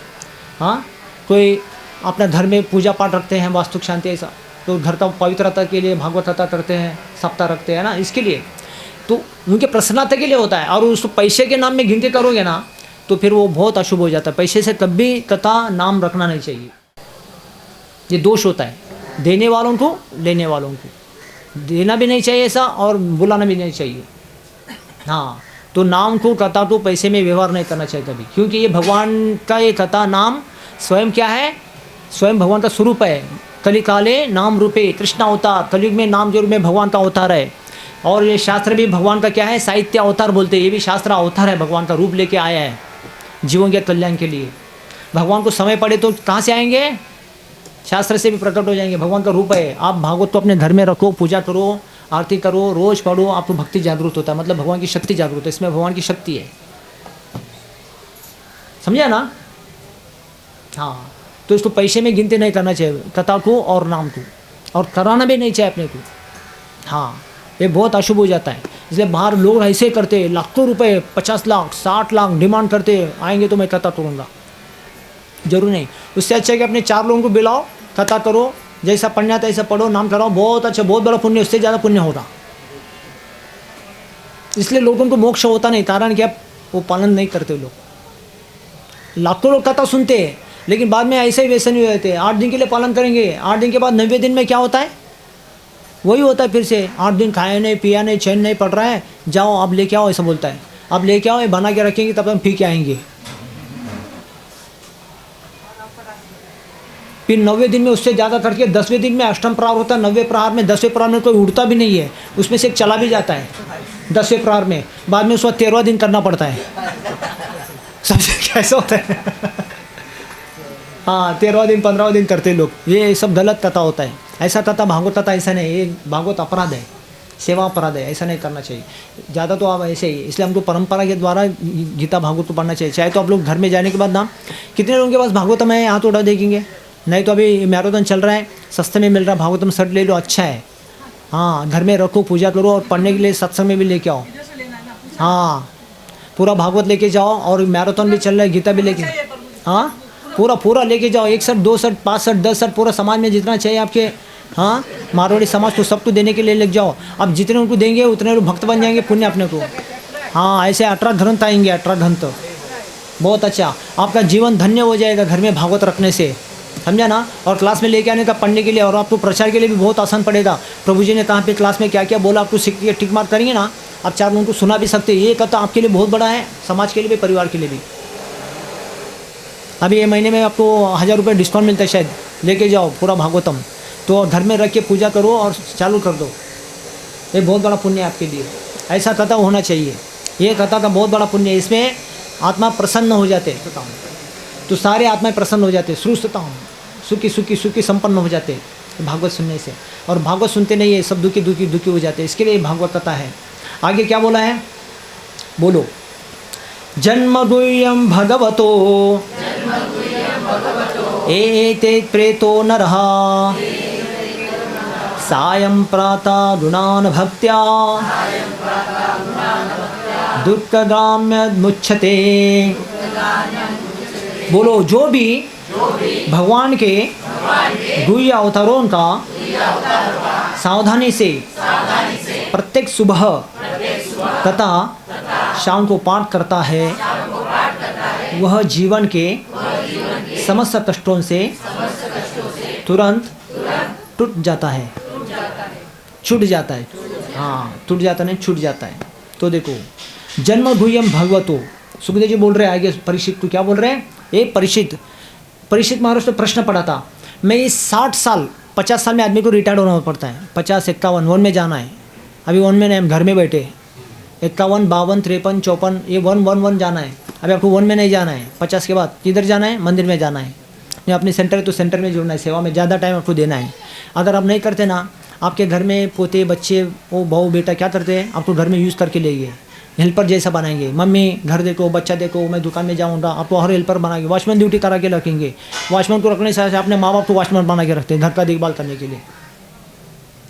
हाँ, कोई अपना घर में पूजा पाठ रखते हैं, वास्तु शांति, ऐसा। तो घर का पवित्रता के लिए भागवत कथा करते हैं, सप्ताह रखते हैं ना, इसके लिए। तो उनके प्रसन्नता के लिए होता है। और उसको पैसे के नाम में गिनती करोगे ना, तो फिर वो बहुत अशुभ हो जाता है। पैसे से कभी कथा नाम रखना नहीं चाहिए, ये दोष होता है। देने वालों को, लेने वालों को देना भी नहीं चाहिए ऐसा, और बुलाना भी नहीं चाहिए। हाँ, तो नाम को कथा तो पैसे में व्यवहार नहीं करना चाहिए कभी, क्योंकि ये भगवान का ये कथा नाम स्वयं क्या है, स्वयं भगवान का स्वरूप है। कली काले नाम रूपे कृष्ण अवतार, कलयुग में नाम जो में भगवान का अवतार है। और ये शास्त्र भी भगवान का क्या है, साहित्य अवतार बोलते हैं, ये भी शास्त्र अवतार है, भगवान का रूप लेके आया है जीवों के कल्याण के लिए। भगवान को समय पड़े तो कहाँ से आएंगे, शास्त्र से भी प्रकट हो जाएंगे, भगवान का रूप है। आप भागवत को अपने घर में रखो, पूजा करो, आरती करो, रोज पढ़ो, आपको भक्ति जागरूक होता है, मतलब भगवान की शक्ति जागरूक है, इसमें भगवान की शक्ति है, समझा ना। हाँ, तो इसको पैसे में गिनती नहीं करना चाहिए कथा को और नाम को, और कराना भी नहीं चाहिए अपने को। हाँ, ये बहुत अशुभ हो जाता है, इसलिए बाहर लोग ऐसे करते हैं, लाखों रुपए 50 लाख 60 लाख डिमांड करते हैं, आएंगे तो मैं कथा करूँगा, जरूर नहीं। उससे अच्छा है कि अपने 4 लोगों को बुलाओ, कथा करो, जैसा पढ़ना था ऐसा पढ़ो, नाम कराओ, बहुत अच्छा, बहुत बड़ा पुण्य, उससे ज़्यादा पुण्य होगा। इसलिए लोगों को मोक्ष होता नहीं, कारण क्या, वो पालन नहीं करते लोग। लाखों लोग कथा सुनते हैं, लेकिन बाद में ऐसे ही वैसे नहीं रहते। 8 दिन के लिए पालन करेंगे, 8 दिन के बाद 90 दिन में क्या होता है, वही होता है फिर से। 8 दिन खाया नहीं, पिया नहीं, चैन नहीं पड़ रहा है, जाओ अब लेके आओ, ऐसा बोलता है। अब लेके आओ, ये बना के रखेंगे, तब हम पी के आएंगे। फिर 90वें दिन में उससे ज़्यादा करके 10वें दिन में अष्टम प्रहार होता है, 90वें प्रहार में 10वें प्रहार में कोई उड़ता भी नहीं है, उसमें से एक चला भी जाता है 10वें प्रहार में, बाद में उसको 13वां दिन करना पड़ता है। समझे कैसा होता है? हाँ, 13वां दिन 15वां दिन करते लोग, ये सब गलत कथा होता है। ऐसा कथा भागवत कथा ऐसा नहीं, ये भागवत अपराध है, सेवा अपराध है, ऐसा नहीं करना चाहिए ज़्यादा। तो आप ऐसे ही, इसलिए हमको परंपरा के द्वारा गीता भागवत को पढ़ना चाहिए। चाहे तो आप लोग घर में जाने के बाद ना, कितने लोगों के पास भागवतम है, हाथ उठा देखेंगे। नहीं तो अभी मैराथन चल रहा है, सस्ते में मिल रहा है, भागवतम सेट ले लो, अच्छा है। हाँ, घर में रखो, पूजा करो, और पढ़ने के लिए सत्संग में भी लेके आओ। हाँ, पूरा भागवत लेके जाओ, और मैराथन भी चल रहा है, गीता भी लेके, हाँ पूरा लेके जाओ, 1 सेट 2 सेट 5 सेट 10 सेट, पूरा समाज में जितना चाहिए आपके, हाँ मारवाड़ी समाज को सबको देने के लिए लेके जाओ। अब जितने उनको देंगे उतने लोग भक्त बन जाएंगे, पुण्य अपने को। हाँ, ऐसे 18 ग्रंथ आएंगे, 18 ग्रंथ, बहुत अच्छा, आपका जीवन धन्य हो जाएगा घर में भागवत रखने से, समझा ना। और क्लास में लेके आने का, पढ़ने के लिए, और आपको प्रचार के लिए भी बहुत आसान पड़ेगा। प्रभु जी ने कहाँ पे क्लास में क्या क्या बोला, आपको सीख के टिक मार्क करेंगे ना, आप 4 लोगों को सुना भी सकते हैं। ये कथा आपके लिए बहुत बड़ा है, समाज के लिए भी, परिवार के लिए भी। अभी ये महीने में आपको 1000 रुपये डिस्काउंट मिलता है शायद, लेके जाओ पूरा भागवतम, तो घर में रख के पूजा करो और चालू कर दो, ये बहुत बड़ा पुण्य है आपके लिए। ऐसा कथा होना चाहिए, ये कथा का बहुत बड़ा पुण्य है, इसमें आत्मा प्रसन्न हो जाते, तो सारे आत्माएं प्रसन्न हो जाते, सुखता हूँ, सुखी सुखी सुखी संपन्न हो जाते भागवत सुनने से। और भागवत सुनते नहीं है, सब दुखी दुखी दुखी हो जाते, इसके लिए भागवत कथा है। आगे क्या बोला है, बोलो। जन्म गुह्यम भगवतो एते प्रेतो नरः सायं प्रातः गुणान् भक्त्या दुःखग्राम्यमुच्यते। बोलो, जो भी भगवान के गुह्य अवतारों का सावधानी से प्रत्येक सुबह तथा शाम को पाठ करता है, वह जीवन के समस्त कष्टों से तुरंत टूट जाता है, छूट जाता है। हाँ, टूट जाता नहीं, छूट जाता है। तो देखो, जन्म गुह्यम भगवतो, सुखदेव जी बोल रहे हैं आगे परीक्षित को, क्या बोल रहे हैं, ये परीक्षित महाराज तो प्रश्न पड़ा था, मैं इस 60 साल 50 साल में आदमी को रिटायर्ड होना पड़ता है, 50 51 वन में जाना है। अभी वन में नहीं, हम घर में बैठे 51 52 53 54, ये वन जाना है। अभी आपको वन में नहीं जाना है, 50 के बाद किधर जाना है, मंदिर में जाना है, या अपने सेंटर है तो सेंटर में जुड़ना है, सेवा में ज़्यादा टाइम आपको देना है। अगर आप नहीं करते ना, आपके घर में पोते बच्चे वो बहू बेटा क्या करते हैं, आपको घर में यूज़ करके लेंगे, हेल्पर जैसा बनाएंगे। मम्मी घर देखो, बच्चा देखो, मैं दुकान में जाऊँगा, आपको हर हेल्पर बना के, वॉचमैन ड्यूटी करा के रखेंगे। वॉचमैन को रखने से अपने माँ बाप को वॉचमैन बना के रखते हैं, घर का देखभाल करने के लिए।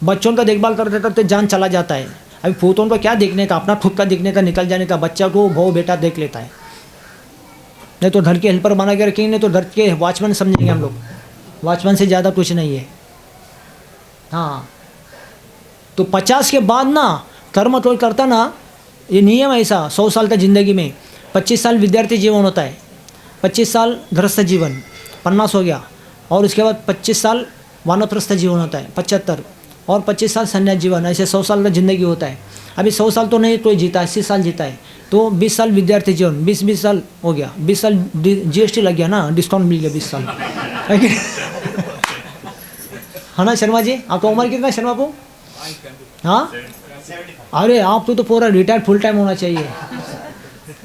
बच्चों का देखभाल करते करते जान चला जाता है। अभी पोतों को क्या देखने का, अपना खुद का देखने का, निकल जाने का, बच्चा को बहू बेटा देख लेता है। नहीं तो घर के हेल्पर बना के रखेंगे, नहीं तो घर के वॉचमैन समझेंगे हम लोग, वॉचमैन से ज़्यादा कुछ नहीं है। हाँ, तो 50 के बाद ना कर्म कोई करता ना, ये नियम है ऐसा। 100 साल का ज़िंदगी में 25 साल विद्यार्थी जीवन होता है, 25 साल गृहस्थ जीवन 50 हो गया, और उसके बाद 25 साल वानप्रस्थ जीवन होता है 75, और 25 साल संन्यास जीवन, ऐसे 100 साल का ज़िंदगी होता है। अभी 100 साल तो नहीं कोई जीता, 80 साल जीता है। तो 20 साल विद्यार्थी जीवन, 20 साल हो गया, 20 साल GST लग गया ना, डिस्काउंट मिल गया 20 साल है ना शर्मा जी? आपका उम्र कितना शर्मा को? हाँ, अरे आप तो पूरा रिटायर्ड फुल टाइम होना चाहिए।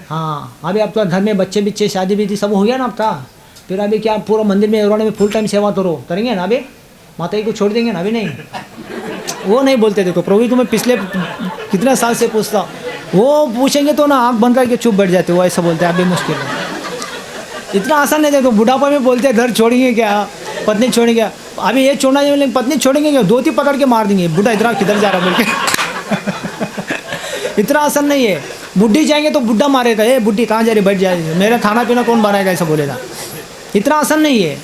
हाँ, अभी आपका घर में बच्चे बिच्चे शादी भी सब हो गया ना आपका, फिर अभी क्या पूरा मंदिर में एरोड़ा में फुल टाइम सेवा करेंगे ना? अभी माता जी को छोड़ देंगे ना? अभी नहीं, वो नहीं बोलते। देखो प्रभु को मैं पिछले कितना साल से पूछता, वो पूछेंगे तो ना आँख बंद करके चुप बैठ जाते, वो ऐसा बोलते हैं अभी मुश्किल है, इतना आसान नहीं। देखो बुढ़ापा में बोलते हैं घर छोड़ेंगे क्या, पत्नी छोड़ेंगे, अभी ये छोड़ना चाहिए, लेकिन पत्नी छोड़ेंगे क्या? धोती पकड़ के मार देंगे, बुढ़ा इधर किधर जा रहा बोल के इतना आसान नहीं है। बुढ़ी जाएंगे तो बुढ़ा मारेगा, ए बुढ़ी कहाँ जा रही, बैठ जाएगी, मेरा खाना पीना कौन बनाएगा, ऐसा बोलेगा। इतना आसान नहीं है,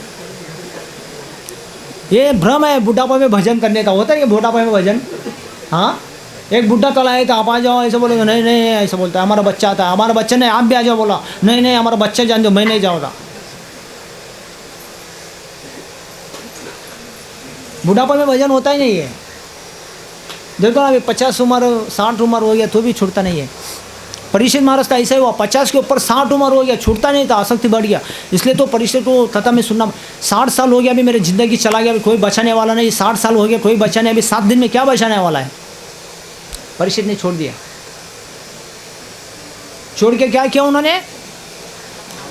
ये भ्रम है बुढ़ापा में भजन करने का। होता है ये बुढ़ापा में भजन? हाँ, एक बुढ़ा कल आए तो आप आ जाओ, ऐसा बोलेगा, नहीं नहीं ऐसा बोलता है, हमारा बच्चा आता है, हमारा बच्चा नहीं, आप भी आ जाओ, बोला नहीं नहीं हमारा बच्चा जान दो, मैं नहीं जाऊँगा। बुढ़ापा में भजन होता ही नहीं है। देखो ना अभी 50 उम्र 60 उम्र हो गया तो भी छूटता नहीं है। परीक्षित महाराज का ऐसा ही हुआ, 50 के ऊपर 60 उम्र हो गया, छूटता नहीं था, आसक्ति बढ़ गया। इसलिए तो परीक्षित को कथा में सुनना, 60 साल हो गया अभी मेरी ज़िंदगी चला गया, अभी कोई बचाने वाला नहीं, 60 साल हो गया कोई बचा नहीं, अभी 7 दिन में क्या बचाने वाला है। परीक्षित ने छोड़ दिया। छोड़ के क्या किया उन्होंने?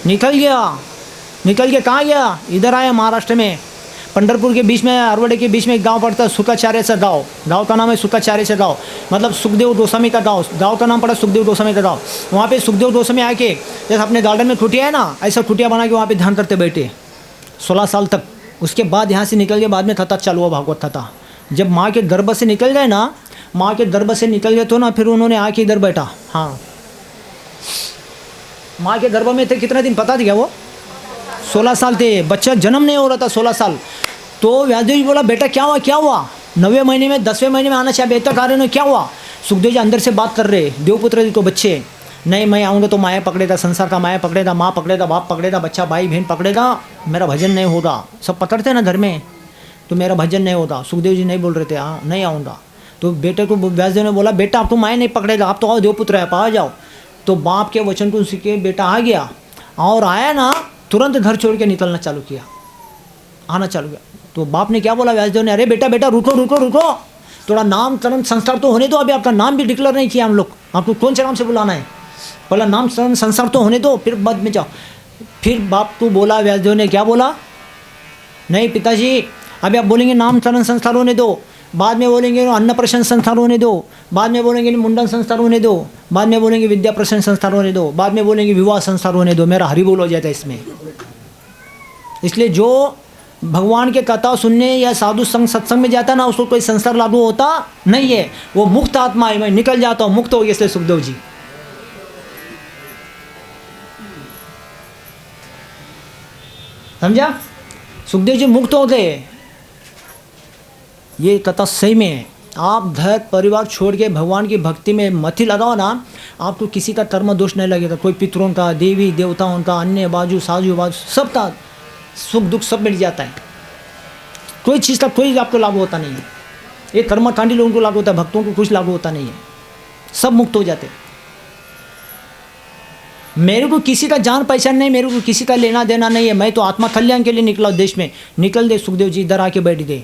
निकल गया। निकल के कहाँ गया? इधर आया महाराष्ट्र में, पंढरपुर के बीच में, अरवड़े के बीच में एक गांव पड़ता है, सुखाचार्य से गांव। गांव का नाम है सुखाचार्य से गांव, मतलब सुखदेव गोस्वामी का गांव। गांव का नाम पड़ा सुखदेव गोस्वामी का गांव। वहाँ पे सुखदेव गोस्वामी आके जैसे अपने गार्डन में कुटिया है ना, ऐसा कुटिया बना के वहाँ पे ध्यान करते बैठे 16 साल तक। उसके बाद यहाँ से निकल के बाद में थता चालू हुआ भागवत थता। जब माँ के गर्भ से निकल गए ना, माँ के गर्भ से निकल गए तो ना फिर उन्होंने आके इधर बैठा। हाँ, माँ के गर्भ में थे कितना दिन पता था क्या? वो 16 साल थे, बच्चा जन्म नहीं हो रहा था 16 साल। तो व्यासदेव जी बोला बेटा क्या हुआ, क्या हुआ? 9वें महीने में 10वें महीने में आना चाहिए, बेटा कार्य ने क्या हुआ? सुखदेव जी अंदर से बात कर रहे, देवपुत्र जी को बच्चे, नहीं मैं आऊँगा तो माया पकड़ेगा, संसार का माया पकड़ेगा, माँ पकड़ेगा, बाप पकड़ेगा, बच्चा भाई बहन पकड़ेगा, मेरा भजन नहीं होगा। सब पकड़ते ना घर में, तो मेरा भजन नहीं होता। सुखदेव जी नहीं बोल रहे थे हाँ नहीं आऊँगा। तो बेटे को व्यासदेव ने बोला बेटा आप तो माया नहीं पकड़ेगा, आप तो आओ देवपुत्र है, आ जाओ। तो बाप के वचन को सीखे बेटा आ गया, और आया ना तुरंत घर छोड़ के निकलना चालू किया, आना चालू किया। तो बाप ने क्या बोला व्यासदेव ने, अरे बेटा बेटा रुको रुको रुको, थोड़ा नाम चरण संस्कार तो होने दो, अभी आपका नाम भी डिक्लेयर नहीं किया हम लोग, आपको कौन से नाम से बुलाना है, पहला नाम चरण संस्कार तो होने दो, फिर बाद में जाओ। फिर बाप को बोला, व्यासदेव ने क्या बोला, नहीं पिताजी अभी आप बोलेंगे नाम चरण संस्कार होने दो, बाद में बोलेंगे अन्न प्रशन संस्कार होने दो, बाद में बोलेंगे मुंडन संस्कार होने दो, बाद में बोलेंगे विद्या प्रशन संस्कार होने दो, बाद में बोलेंगे विवाह संस्कार होने दो। मेरा हरि बोल हो जाता है इसमें। इसलिए जो भगवान के कथा सुनने या साधु संग सत्संग में जाता ना, उसको कोई संस्कार लागू होता नहीं है, वो मुक्त आत्मा है, मैं निकल जाता हूँ, मुक्त हो गया। इसलिए सुखदेव जी समझा, सुखदेव जी मुक्त हो गए। ये कथा सही में है। आप घर परिवार छोड़ के भगवान की भक्ति में मति लगाओ ना, आपको किसी का कर्म दोष नहीं लगेगा, कोई पितरों का, देवी देवताओं का, अन्य बाजू साजू बाजू सबका सुख दुख सब मिल जाता है, कोई चीज़ का कोई आपको लागू होता नहीं है। ये कर्मकांडी लोगों को लागू होता है, भक्तों को कुछ लागू होता नहीं है, सब मुक्त हो जाते। मेरे को किसी का जान पहचान नहीं, मेरे को किसी का लेना देना नहीं है, मैं तो आत्मा कल्याण के लिए निकला देश में। निकल दे सुखदेव जी, इधर आके बैठ गए।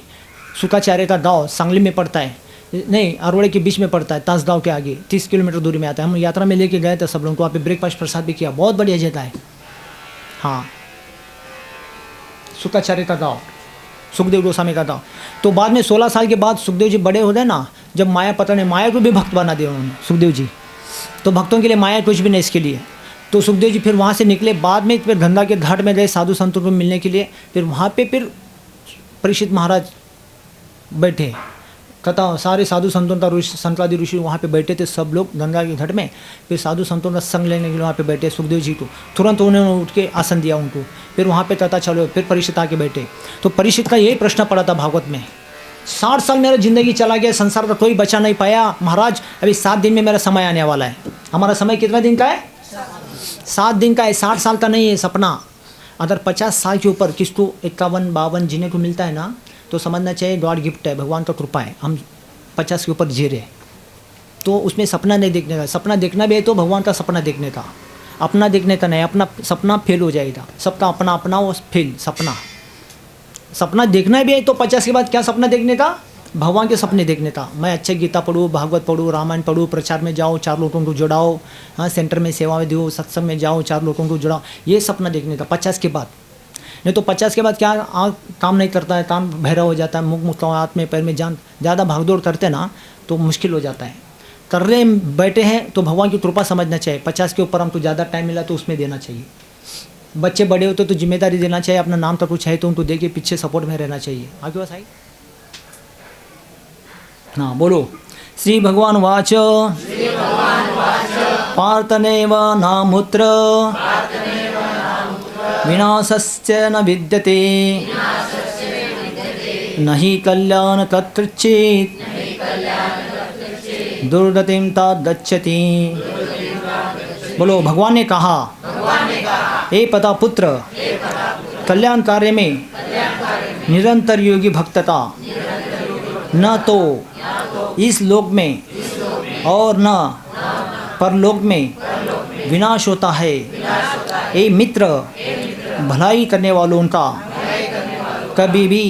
सुखाचार्य का गांव सांगली में पड़ता है, नहीं अरवड़े के बीच में पड़ता है, तासगांव के आगे 30 किलोमीटर दूरी में आता है। हम यात्रा में लेके गए थे सब लोगों को, वहाँ पे ब्रेकफास्ट प्रसाद भी किया, बहुत बढ़िया जगह है। हाँ, सुखाचार्य का गाँव, सुखदेव गोस्वामी का गाँव। तो बाद में 16 साल के बाद सुखदेव जी बड़े हो गए ना, जब माया पता नहीं, माया को भी भक्त बना दिया उन्होंने सुखदेव जी। तो भक्तों के लिए माया कुछ भी नहीं इसके लिए। तो सुखदेव जी फिर वहाँ से निकले, बाद में फिर गंगा के घाट में गए साधु संतों को मिलने के लिए। फिर वहाँ पे फिर परीक्षित महाराज बैठे, कथा सारे साधु संतों का ऋषि संतलादि ऋषि वहाँ पे बैठे थे सब लोग गंगा के घाट में। फिर साधु संतों का संग लेने के लिए वहाँ पे बैठे सुखदेव जी को, तुरंत उन्होंने उठ के आसन दिया उनको। फिर वहाँ पे कथा चलो, फिर परीक्षित आके बैठे। तो परीक्षित का यही प्रश्न पड़ा था भागवत में, 60 साल मेरा ज़िंदगी चला गया, संसार का कोई बचा नहीं पाया महाराज, अभी 7 दिन में मेरा समय आने वाला है। हमारा समय कितना दिन का है? 7 दिन का है, 60 साल का नहीं है सपना। अगर 50 साल के ऊपर किसको 51 52 जीने को मिलता है ना, तो समझना चाहिए गॉड गिफ्ट है, भगवान का कृपा है, हम 50 के ऊपर जी रहे। तो उसमें सपना नहीं देखने का। सपना देखना भी है तो भगवान का सपना देखने का, अपना देखने का नहीं। अपना सपना फेल हो जाएगा, सबका अपना अपना वो फेल सपना। सपना देखना भी है तो 50 के बाद क्या सपना देखने का? भगवान के सपने देखने का। मैं अच्छे गीता पढ़ूँ, भागवत पढ़ूँ, रामायण पढ़ूँ, प्रचार में जाओ, 4 लोगों को जुड़ाओ, हाँ सेंटर में सेवा में दो, सत्संग में जाओ, 4 लोगों को जुड़ाओ, ये सपना देखने का 50 के बाद। नहीं तो 50 के बाद क्या काम नहीं करता है, काम बहरा हो जाता है, मुख मुक्का हाथ में पैर में जान, ज़्यादा भागदौड़ करते ना तो मुश्किल हो जाता है। करने बैठे हैं तो भगवान की कृपा समझना चाहिए। 50 के ऊपर हमको ज़्यादा टाइम मिला तो उसमें देना चाहिए। बच्चे बड़े होते तो जिम्मेदारी देना चाहिए, अपना नाम तक चाहिए तो उनको दे के पीछे सपोर्ट में रहना चाहिए। आगे बस आई हाँ बोलो। श्री भगवान वाच पार्थनेव नामुत्र विनाशस्य न विद्यते न हि कल्याण कर्तृचित् दुर्गतिं तात गच्छति। बोलो भगवान ने कहा, हे पता पुत्र, कल्याण कार्य में निरंतर योगी भक्तता न तो इस लोक में और न परलोक में विनाश होता है। ए मित्र, भलाई करने वालों का कभी भी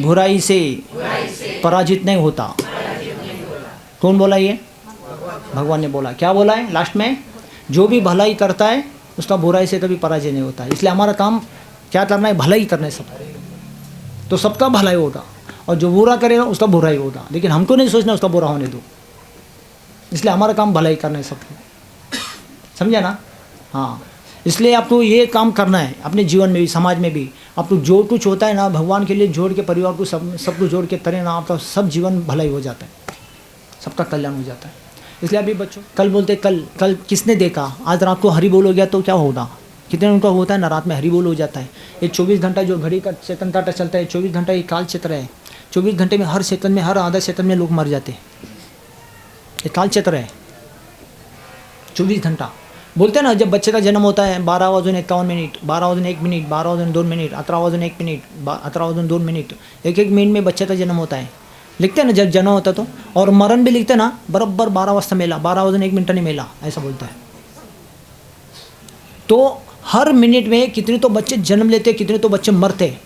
बुराई से पराजित नहीं होता। कौन बोला ये? भगवान ने बोला। क्या बोला है लास्ट में? जो भी भलाई करता है उसका बुराई से कभी पराजय नहीं होता। इसलिए हमारा काम क्या करना है? भलाई करना है सबको, तो सबका भलाई होगा। और जो बुरा करेगा उसका बुरा ही होगा, लेकिन हमको नहीं सोचना उसका बुरा होने दो। इसलिए हमारा काम भलाई करना है सबको, समझा ना? हाँ, इसलिए आपको ये काम करना है अपने जीवन में भी, समाज में भी। आपको जो कुछ होता है ना भगवान के लिए जोड़ के, परिवार को सबको जोड़ के करें ना, आपका सब जीवन भलाई हो जाता है, सबका कल्याण हो जाता है। इसलिए अभी बच्चों कल बोलते कल किसने देखा? आज रात को हरि बोल हो गया तो क्या होगा? कितने उनका होता है ना, रात में हरि बोल हो जाता है। ये 24 घंटा जो घड़ी का चेतन काटा चलता है, 24 घंटा ये काल क्षेत्र है। 24 घंटे में हर क्षेत्र में, हर आधा क्षेत्र में लोग मर जाते हैं। ये काल क्षेत्र है। 24 घंटा बोलते हैं ना, जब बच्चे का जन्म होता है 12:51, 12:01, 12:02, 18:01, 18:02, एक मिनट में बच्चे का जन्म होता है। लिखते हैं ना जब जन्म होता तो, और मरण भी लिखते ना बराबर 12 वाजता मेला, 12:01 नहीं मेला, ऐसा बोलता है। तो हर मिनट में कितने तो बच्चे जन्म लेते, कितने तो बच्चे मरते।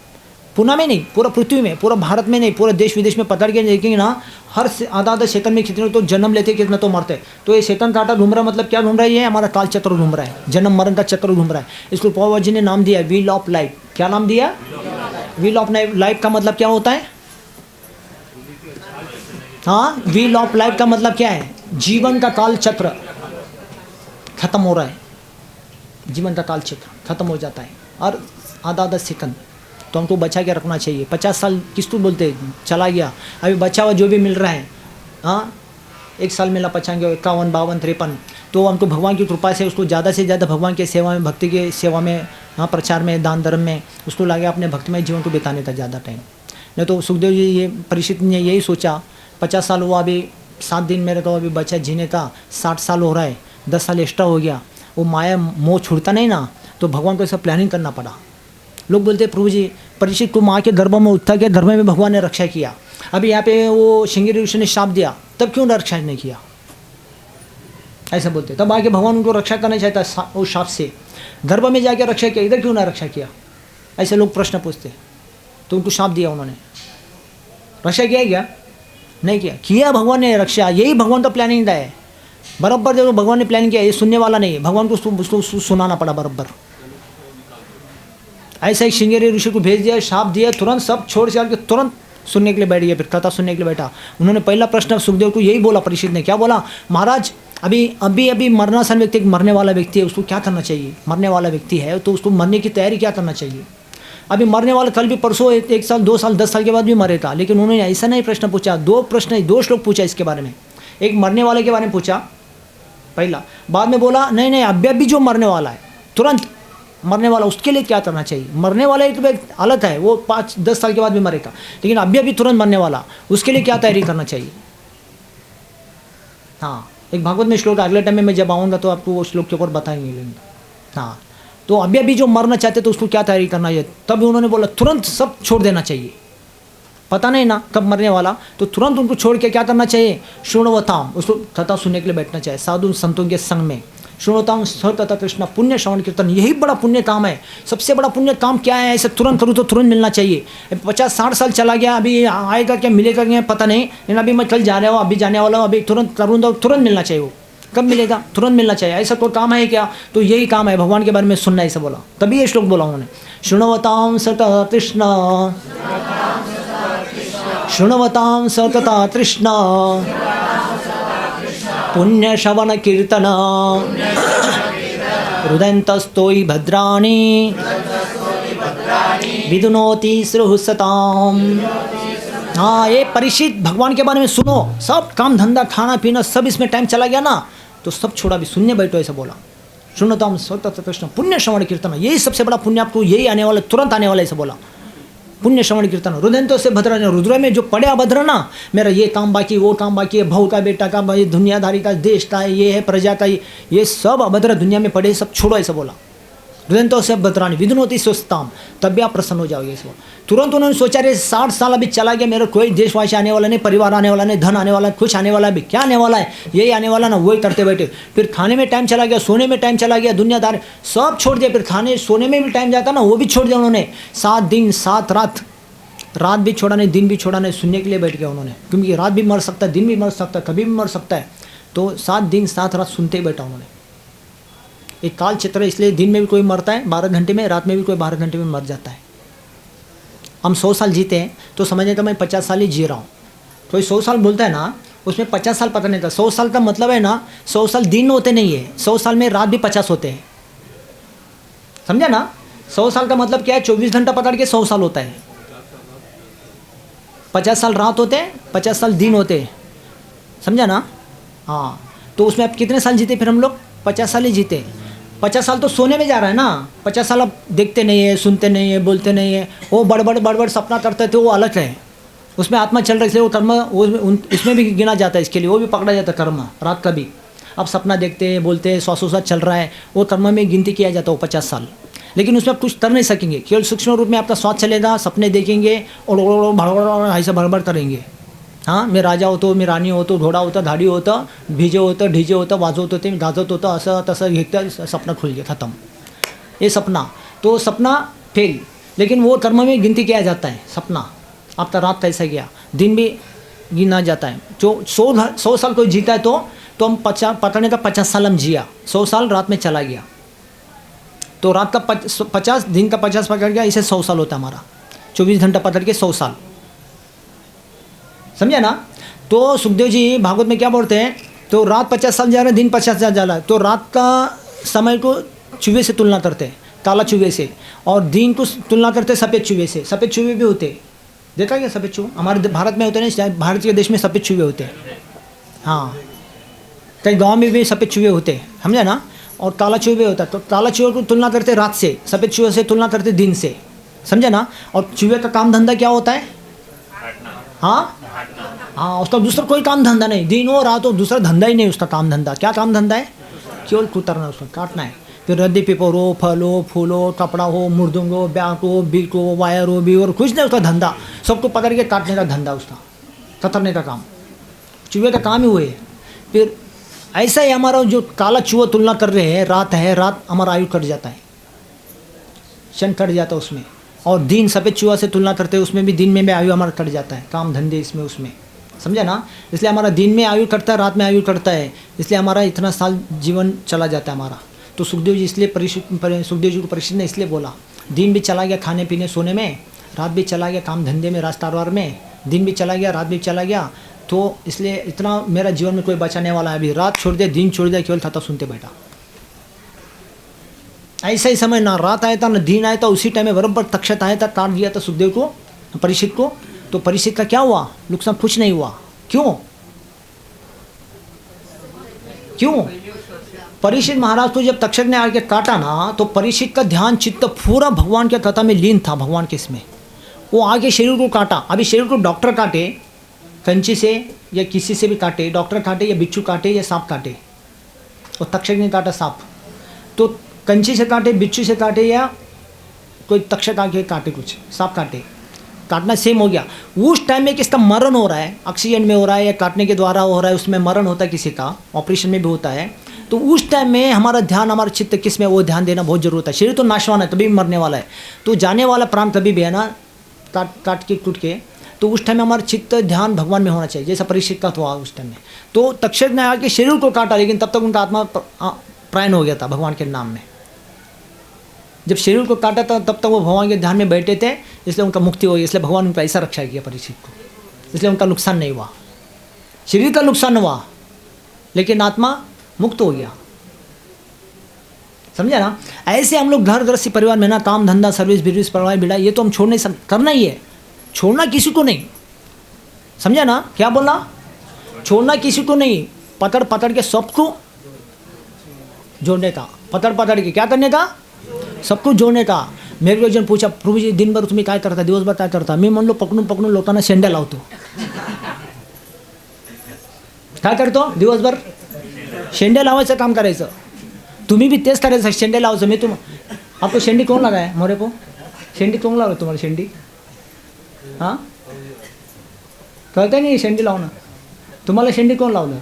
पुणे में नहीं, पूरा पृथ्वी में, पूरा भारत में नहीं, पूरा देश विदेश में पकड़ के देखेंगे ना, हर आधा क्षेत्र में कितने तो जन्म लेते, कितने तो मरते। तो ये चेतन काटा घूम रहा, मतलब क्या घूम रहा है? ये हमारा काल चक्र घूम रहा है, जन्म मरण का चक्र घूम रहा है। इसको बाबा जी ने नाम दिया व्हील ऑफ लाइफ। क्या नाम दिया? व्हील ऑफ लाइफ का मतलब क्या होता है? हाँ, व्हील ऑफ लाइफ का मतलब क्या है? जीवन का काल चक्र खत्म हो रहा है, जीवन का काल चक्र खत्म हो जाता है, और आधा सेकंड तो हमको बचा के रखना चाहिए। 50 साल किसको बोलते चला गया, अभी बचा हुआ जो भी मिल रहा है, हाँ 1 साल मिला, 55, 51, 52, 53, तो हमको भगवान की कृपा से उसको ज़्यादा से ज़्यादा भगवान की सेवा में, भक्ति के सेवा में, हाँ प्रचार में, दान धर्म में उसको लगे अपने भक्तिमय जीवन को बिताने का ज़्यादा टाइम। नहीं तो सुखदेव जी, ये परीक्षित ने यही सोचा, 50 साल हुआ, अभी 7 दिन मेरे तो अभी बचा जीने का, 60 साल हो रहा है, 10 साल एक्स्ट्रा हो गया। वो माया मोह छूटता नहीं ना, तो भगवान को ऐसा प्लानिंग करना पड़ा। लोग बोलते हैं प्रभु जी, परीक्षित को माँ के गर्भ में उत्था के गर्भ में भगवान ने रक्षा किया, अभी यहाँ पे वो श्रृंगेरी ऋषि ने शाप दिया, तब क्यों रक्षा नहीं किया? ऐसा बोलते। तब आके भगवान उनको रक्षा करना चाहता उस शाप से, गर्भ में जाके रक्षा किया, इधर क्यों ना रक्षा किया? ऐसे लोग प्रश्न पूछते। तो उनको शाप दिया उन्होंने, रक्षा किया क्या? नहीं किया भगवान ने रक्षा। यही भगवान का प्लानिंग है बराबर। जब भगवान ने प्लानिंग किया, ये सुनने वाला नहीं है, भगवान को सुनाना पड़ा बराबर। ऐसा ही श्रृंगेरी ऋषि को भेज दिया, शाप दिया, तुरंत सब छोड़ के तुरंत सुनने के लिए बैठ गया, फिर कथा सुनने के लिए बैठा। उन्होंने पहला प्रश्न सुखदेव को यही बोला, परीक्षित ने क्या बोला? महाराज, अभी मरनासन व्यक्ति, मरने वाला व्यक्ति है, उसको क्या करना चाहिए? मरने वाला व्यक्ति है तो उसको मरने की तैयारी क्या करना चाहिए? अभी मरने वाला कल भी परसों 1 साल 2 साल 10 साल के बाद भी मरेगा, लेकिन उन्होंने ऐसा नहीं प्रश्न पूछा। 2 श्लोक पूछा इसके बारे में। एक मरने वाले के बारे में पूछा पहला, बाद में बोला नहीं अभी जो मरने वाला है, तुरंत मरने वाला, उसके लिए क्या करना चाहिए? मरने वाला एक अलग है, वो 5-10 साल के बाद भी मरेगा, लेकिन अभी तुरंत मरने वाला, उसके लिए क्या तैयारी करना चाहिए? हाँ, एक भागवत में श्लोक, अगले टाइम में मैं जब आऊँगा तो आपको वो श्लोक के ऊपर बताएंगे। हाँ, तो अभी जो मरना चाहते तो उसको क्या तैयारी करना चाहिए? तब उन्होंने बोला तुरंत सब छोड़ देना चाहिए। पता नहीं ना कब मरने वाला, तो तुरंत उनको छोड़ के क्या करना चाहिए, शृण्वताम, उसको कथा सुनने के लिए बैठना चाहिए साधु संतों के संग में। शृण्वताम तथा कृष्ण, पुण्य श्रवण कीर्तन, यही बड़ा पुण्य काम है। सबसे बड़ा पुण्य काम क्या है, ऐसे तुरंत करूँ तो तुरंत मिलना चाहिए। 50-60 साल चला गया, अभी आएगा क्या मिलेगा क्या पता नहीं, लेकिन अभी मैं कल जा रहा हूँ, अभी जाने वाला हूँ, अभी तुरंत करूँ तो तुरंत मिलना चाहिए। वो कब मिलेगा, तुरंत मिलना चाहिए। ऐसा कोई काम है क्या, तो यही काम है, भगवान के बारे में सुनना, ऐसा बोला, तभी ये श्लोक बोला उन्होंने। शृण्वतां सतता तृष्णा, शृण्वतां सतता तृष्णा, पुण्य श्रवण कीर्तन, हृदयन्तस्तोयि भद्राणि, विदुनोति सृहसताम। हाँ, ये परीक्षित भगवान के बारे में सुनो, सब काम धंधा खाना पीना सब इसमें टाइम चला गया ना, तो सब छोड़ा, भी सुनने बैठो, ऐसा बोला। शृण्वतां सतता तृष्णा, पुण्य श्रवण कीर्तन, यही सबसे बड़ा पुण्य आपको यही आने वाला, तुरंत आने वाला, ऐसा बोला। पुण्य श्रवण कीर्तन, हृदय से भद्र, रुद्र में जो पड़े अभद्र ना, मेरा ये काम बाकी, वो काम बाकी है, बहू का बेटा का, भाई दुनियादारी का, देश का, ये है प्रजा का, ये सब अभद्र दुनिया में पड़े, सब छोड़ो, ऐसा बोला। हृदय से भद्राणी विदुनोति स्वस्थताम, तब भी आप प्रसन्न हो जाओगे। इसको तुरंत उन्होंने सोचा, रे 60 साल अभी चला गया, मेरा कोई देशवासी आने वाला नहीं, परिवार आने वाला नहीं, धन आने वाला, कुछ आने वाला, अभी क्या आने वाला है, यही आने वाला ना, वही करते बैठे। फिर खाने में टाइम चला गया, सोने में टाइम चला गया, दुनियादार सब छोड़ दिया। फिर खाने सोने में भी टाइम जाता ना, वो भी छोड़ दिया उन्होंने। 7 दिन 7 रात, रात भी छोड़ा नहीं, दिन भी छोड़ा नहीं, सुनने के लिए बैठ गया उन्होंने, क्योंकि रात भी मर सकता है, दिन भी मर सकता है, कभी भी मर सकता है। तो 7 दिन 7 रात सुनते ही बैठा उन्होंने। एक काल चित्र है, इसलिए दिन में भी कोई मरता है 12 घंटे में, रात में भी कोई 12 घंटे में मर जाता है। हम 100 साल जीते हैं तो समझने का मैं 50 साल ही जी रहा हूँ। कोई 100 साल बोलता है ना, उसमें 50 साल पता नहीं था। 100 साल का मतलब है ना, 100 साल दिन होते नहीं है, 100 साल में रात भी 50 होते हैं, समझा ना। 100 साल का मतलब क्या है, 24 घंटा पकड़ के 100 साल होता है। 50 साल रात होते हैं, 50 साल दिन होते हैं, समझा ना। हाँ, तो उसमें अब कितने साल जीते फिर हम लोग, 50 साल ही जीते। 50 साल तो सोने में जा रहा है ना, 50 साल अब देखते नहीं है, सुनते नहीं है, बोलते नहीं है, वो बड़ सपना करते थे, वो अलग है, उसमें आत्मा चल रही थी, वो कर्म उसमें भी गिना जाता है, इसके लिए वो भी पकड़ा जाता है कर्म, रात का भी। अब सपना देखते हैं, बोलते हैं, श्वासोश्वास चल रहा है, वो कर्म में गिनती किया जाता है वो 50 साल। लेकिन उसमें आप कुछ कर नहीं सकेंगे, केवल सूक्ष्म रूप में आपका श्वास चलेगा, सपने देखेंगे और भड़बड़ ऐसा भड़बड़ करेंगे। हाँ, मैं राजा होतो, मी राणी होतो, घोडा होता, धाडी होतं, भिजे होतं, ढिजे होतं, वाजवत होते, मी गाजत होतं, असं तसं घेतं, सपना खुल गया, खत्म। ये सपना, तो सपना फेल, लेकिन वो कर्म में गिनती किया जाता है। सपना आपका रात कैसा गया, दिन भी गिना जाता है। जो 100 साल कोई जीता है तो हम 50 पकड़ने का 50 साल हम जिया, 100 साल रात में चला गया, तो रात का 50, दिन का 50 पकड़ गया, इसे 100 साल होता है हमारा। 24 घंटा पकड़ के 100 साल, समझे ना। तो सुखदेव जी भागवत में क्या बोलते हैं, तो रात 50 साल जा रहा है, दिन 50 साल जा रहा है, तो रात का समय को चूहे से तुलना करते हैं, काला चूहे से, और दिन को तुलना करते हैं सफ़ेद चूहे से। सफ़ेद चूहे भी होते, देखा क्या सफ़ेद चूहे हमारे भारत में होते नहीं, भारत के देश में सफ़ेद चूहे होते हैं। हाँ, कई गाँव में भी सफ़ेद चूहे होते हैं, समझे ना। और काला चूहे भी होता है, तो काला चूहे को तुलना करते रात से, सफ़ेद चूहे से तुलना करते दिन से, समझे ना। और चूहे का काम धंधा क्या होता है, हाँ, उसका दूसरा कोई काम धंधा नहीं, दिन हो रात हो, दूसरा धंधा ही नहीं उसका काम धंधा। क्या काम धंधा है, केवल कुतरना, उसको काटना है। फिर रद्दी पेपर हो, फल हो, फूल हो, कपड़ा हो, मुर्दुंग हो, बैग हो, बीट हो, वायर हो, भी और कुछ नहीं उसका धंधा, सबको पकड़ के काटने का धंधा, उसका कतरने का काम, चूहे का काम ही हुए। फिर ऐसा ही हमारा जो काला चूहा तुलना कर रहे हैं, रात है, रात हमारा आयु कट जाता है, क्षण कट जाता है उसमें। और दिन सफ़ेद चूहा से तुलना करते हैं, उसमें भी दिन में भी आयु हमारा कट जाता है, काम धंधे इसमें उसमें, समझा ना। इसलिए हमारा दिन में आयु कटता है, रात में आयु कटता है, इसलिए हमारा इतना साल जीवन चला जाता है हमारा। तो सुखदेव जी इसलिए सुखदेव जी को परीक्षित ने इसलिए बोला, दिन भी चला गया खाने पीने सोने में, रात भी चला गया काम धंधे में, राजकारवार में, दिन भी चला गया, रात भी चला गया, तो इसलिए इतना मेरा जीवन में कोई बचाने वाला है। अभी रात छोड़ दिया, दिन छोड़ दिया, केवल था सुनते बैठा। ऐसा ही समय ना रात आया था ना दिन आया था, उसी टाइम में बराबर तक्षत आया था, काट दिया था सुखदेव को, परीक्षित को। तो परीक्षित का क्या हुआ, नुकसान कुछ नहीं हुआ। क्यों, परीक्षित महाराज को जब तक्षक ने आके काटा ना, तो परीक्षित का ध्यान चित्त पूरा भगवान के कथा में लीन था, भगवान के इसमें। वो आगे शरीर को काटा, अभी शरीर को डॉक्टर काटे कंची से या किसी से भी काटे, डॉक्टर काटे या बिच्छू काटे या सांप काटे, और तक्षक ने काटा सांप, तो कंची से काटे, बिच्छू से काटे, या कोई तक्षक आके काटे, कुछ सांप काटे, काटना सेम हो गया। उस टाइम में किसका मरण हो रहा है, एक्सीडेंट में हो रहा है या काटने के द्वारा हो रहा है, उसमें मरण होता है किसी का, ऑपरेशन में भी होता है, तो उस टाइम में हमारा ध्यान, हमारा चित्त किस में, वो ध्यान देना बहुत जरूरत है। शरीर तो नाशवान है, तभी मरने वाला है, तो जाने वाला प्राण कभी भी है ना, काट के टूट के, तो उस टाइम में हमारा चित्त ध्यान भगवान में होना चाहिए, जैसा परीक्षित का हुआ उस टाइम में। तो तक्षक ने आके शरीर को काटा, लेकिन तब तक उनका आत्मा प्रायण हो गया था भगवान के नाम में। जब शरीर को काटा था तब तक वो भगवान के ध्यान में बैठे थे, इसलिए उनका मुक्ति हुई, इसलिए भगवान उनका ऐसा रक्षा किया परीक्षित को, इसलिए उनका नुकसान नहीं हुआ। शरीर का नुकसान हुआ लेकिन आत्मा मुक्त हो गया, समझा ना। ऐसे हम लोग घर गृहस्थी परिवार में ना, काम धंधा सर्विस बिजनेस पढ़ाई बिड़ाई, ये तो हम छोड़ नहीं करना ही है, छोड़ना किसी को नहीं, समझा ना। क्या बोलना, छोड़ना किसी को नहीं, पकड़ पकड़ के सबको जोड़ने का, पकड़ पकड़ के क्या करने का, सबको जोड़ने का। मेरे को एक जन पूछा, प्रभु जी दिन भर तुम्ही काय करता, दिवसभर काय करता, मी म्हणलो पकडून पकडून लोकांना शेंड्या लावतो। काय करतो, दिवसभर शेंड्या लावायचं काम करायचं, तुम्ही भी तेच करायचं, शेंड्या लावायचं। मी आपको शेंडी कौन लगाया मोरे को, शेंडी कौन लावा तुम्हाला शेंडी, हां कळतं नाही शेंडी लावणं, तुम्हाला शेंडी कोण लावलं,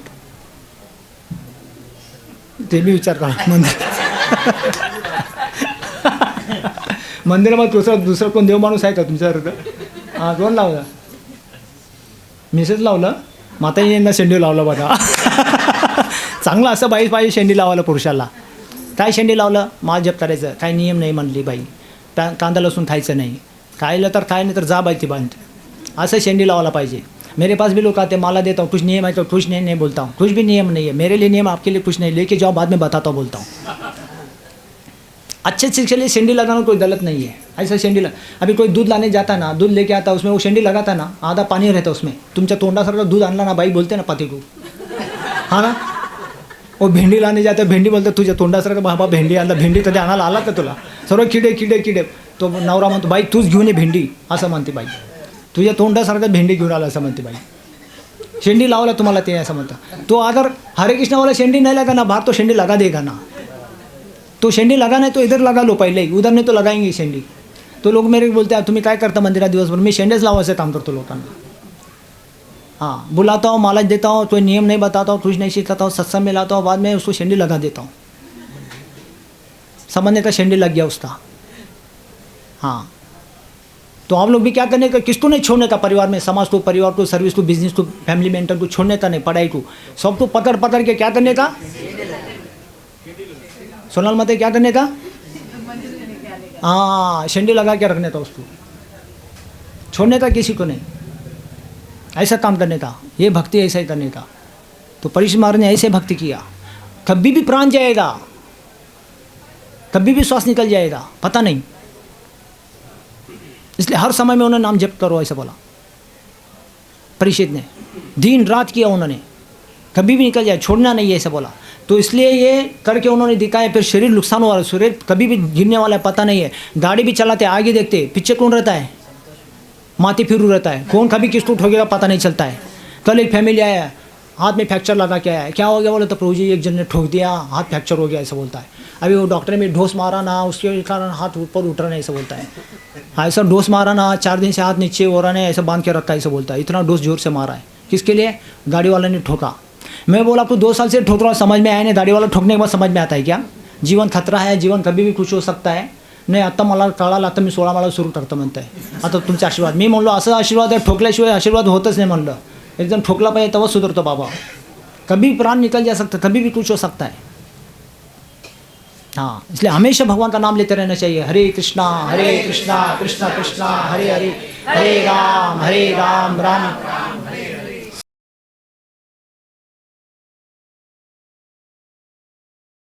ते मी विचार करा। मंदिरामध्ये दुसरं कोण देव माणूस आहे का तुमच्यासारखं, हां कोण लावलं, मिसेस लावलं, माताजी यांना शेंडी लावलं बघा। चांगलं असं बाई पाहिजे शेंडी लावायला पुरुषाला। काय शेंडी लावलं, माल जप करायचं, काय नियम नाही म्हणली बाई, कांदा लसूण खायचं नाही, खायला तर काय नाही तर जा बाई ती बांध, असं शेंडी लावायला पाहिजे। मेरे पास भी लोग आते, माला देता हूँ, कुछ नियम है तो कुछ नहीं बोलता हूँ, कुछ भी नियम नहीं है मेरे लिए, नियम आपके लिए कुछ नहीं, लेके जाओ बाद में बताता हूँ बोलता हूँ। अच्छे चीज़ के लिए शेंडी लगाना कोई गलत नहीं है। ऐसा शेंडी अभी कोई दूध लाने जाता है ना, दूध लेके आता है, उसमें वो शेंडी लगाता है ना, आधा पानी रहता है उसमें, तुमच्या तोंडासारखा दूध आणला ना बाई बोलते ना पति को, हाँ ना। वो भेंडी लाने जाते, भेंडी बोलते तुझ्या तोंडासारखं बाबा भेंडी आणला, भेंडी कधी आणायला आला का तुला, सर्व किडे किडे किडे, तो नवरा म्हणतो बाई तूच घेऊन ये भेंडी, असं म्हणते बाई, तुझ्या तोंडासारखं भेंडी घेऊन आला असं म्हणते बाई, शेंडी लावला तुम्हाला ते असं म्हणतं। तो अगर हरे कृष्ण वाला शेंडी नहीं लगा ना बाहर, तो शेंडी लगा देगा ना, तो शेंडी लगाना है तो इधर लगा लो पहले ही, उधर नहीं तो लगाएंगे शेंडी। तो लोग मेरे को बोलते हैं तुम्ही काय करता मंदिरात दिवसभर, मी शेंडेच लावायचं काम करतो लोकांना, हाँ बुलाता हूँ, माला देता हूँ, कोई नियम नहीं बताता हूँ, कुछ नहीं सिखाता हूँ, सत्संग में लाता हूँ, बाद में उसको शेंडी लगा देता हूँ, समझने का शेंडी लग गया उसका। हाँ तो आप लोग भी क्या करने का, किसको नहीं छोड़ने का, परिवार में, समाज को, परिवार को, सर्विस को, बिजनेस को, फैमिली मेंटर को छोड़ने का नहीं, पढ़ाई को, सबको पकड़ पकड़ के क्या करने का, सोनल मत क्या करने का, हाँ शेंडी लगा के रखने का, उसको छोड़ने का किसी को नहीं, ऐसा काम करने का, ये भक्ति ऐसा ही करने का। तो परीक्षित महाराज ने ऐसे भक्ति किया, कभी भी प्राण जाएगा, कभी भी श्वास निकल जाएगा पता नहीं, इसलिए हर समय में उन्होंने नाम जप करो ऐसा बोला परीक्षित ने, दिन रात किया उन्होंने, कभी भी निकल जाए छोड़ना नहीं है ऐसा बोला। तो इसलिए ये करके उन्होंने दिखाया, फिर शरीर नुकसान हुआ, शरीर कभी भी गिरने वाला है पता नहीं है, गाड़ी भी चलाते आगे देखते पीछे कौन रहता है, माथे फिरू रहता है, कौन कभी किसको ठोकेगा पता नहीं चलता है। कल एक फैमिली आया, हाथ में फ्रैक्चर लगा के आया, क्या हो गया बोले, तो प्रभु जी एक जन ने ठोक दिया, हाथ फ्रैक्चर हो गया ऐसा बोलता है। अभी वो डॉक्टर ने ढोस मारा ना, उसके कारण हाथ ऊपर उठ रहा नहीं ऐसा बोलता है, ऐसा डोस मारा ना, 4 दिन से हाथ नीचे हो रहा है, ऐसा बांध के रखा है ऐसा बोलता है, इतना डोस जोर से मारा है, किसके लिए, गाड़ी वाला ने ठोका। मैं बोला आपको 2 साल से ठोक रहा, समझ में आया नहीं, गाड़ी वाला ठोकने के बाद समझ में आता है क्या, जीवन खतरा है, जीवन कभी भी कुछ हो सकता है, नाही आता मला कळालं, आता मी 16 माळा सुरू करतो म्हणताय, आता तुमचे आशीर्वाद, मी म्हणलो असं आशीर्वाद आहे, ठोकल्याशिवाय आशीर्वाद होतच नाही म्हणलं, एकदम ठोकला पाहिजे तेव्हा सुधरतो बाबा, कभी प्राण निकल जा सकता, कभी भी कुछ हो सकता है। हाँ इसलिए हमेशा भगवान का नाम लेते रहना चाहिए, हरे कृष्णा कृष्णा कृष्णा हरे हरे, हरे राम राम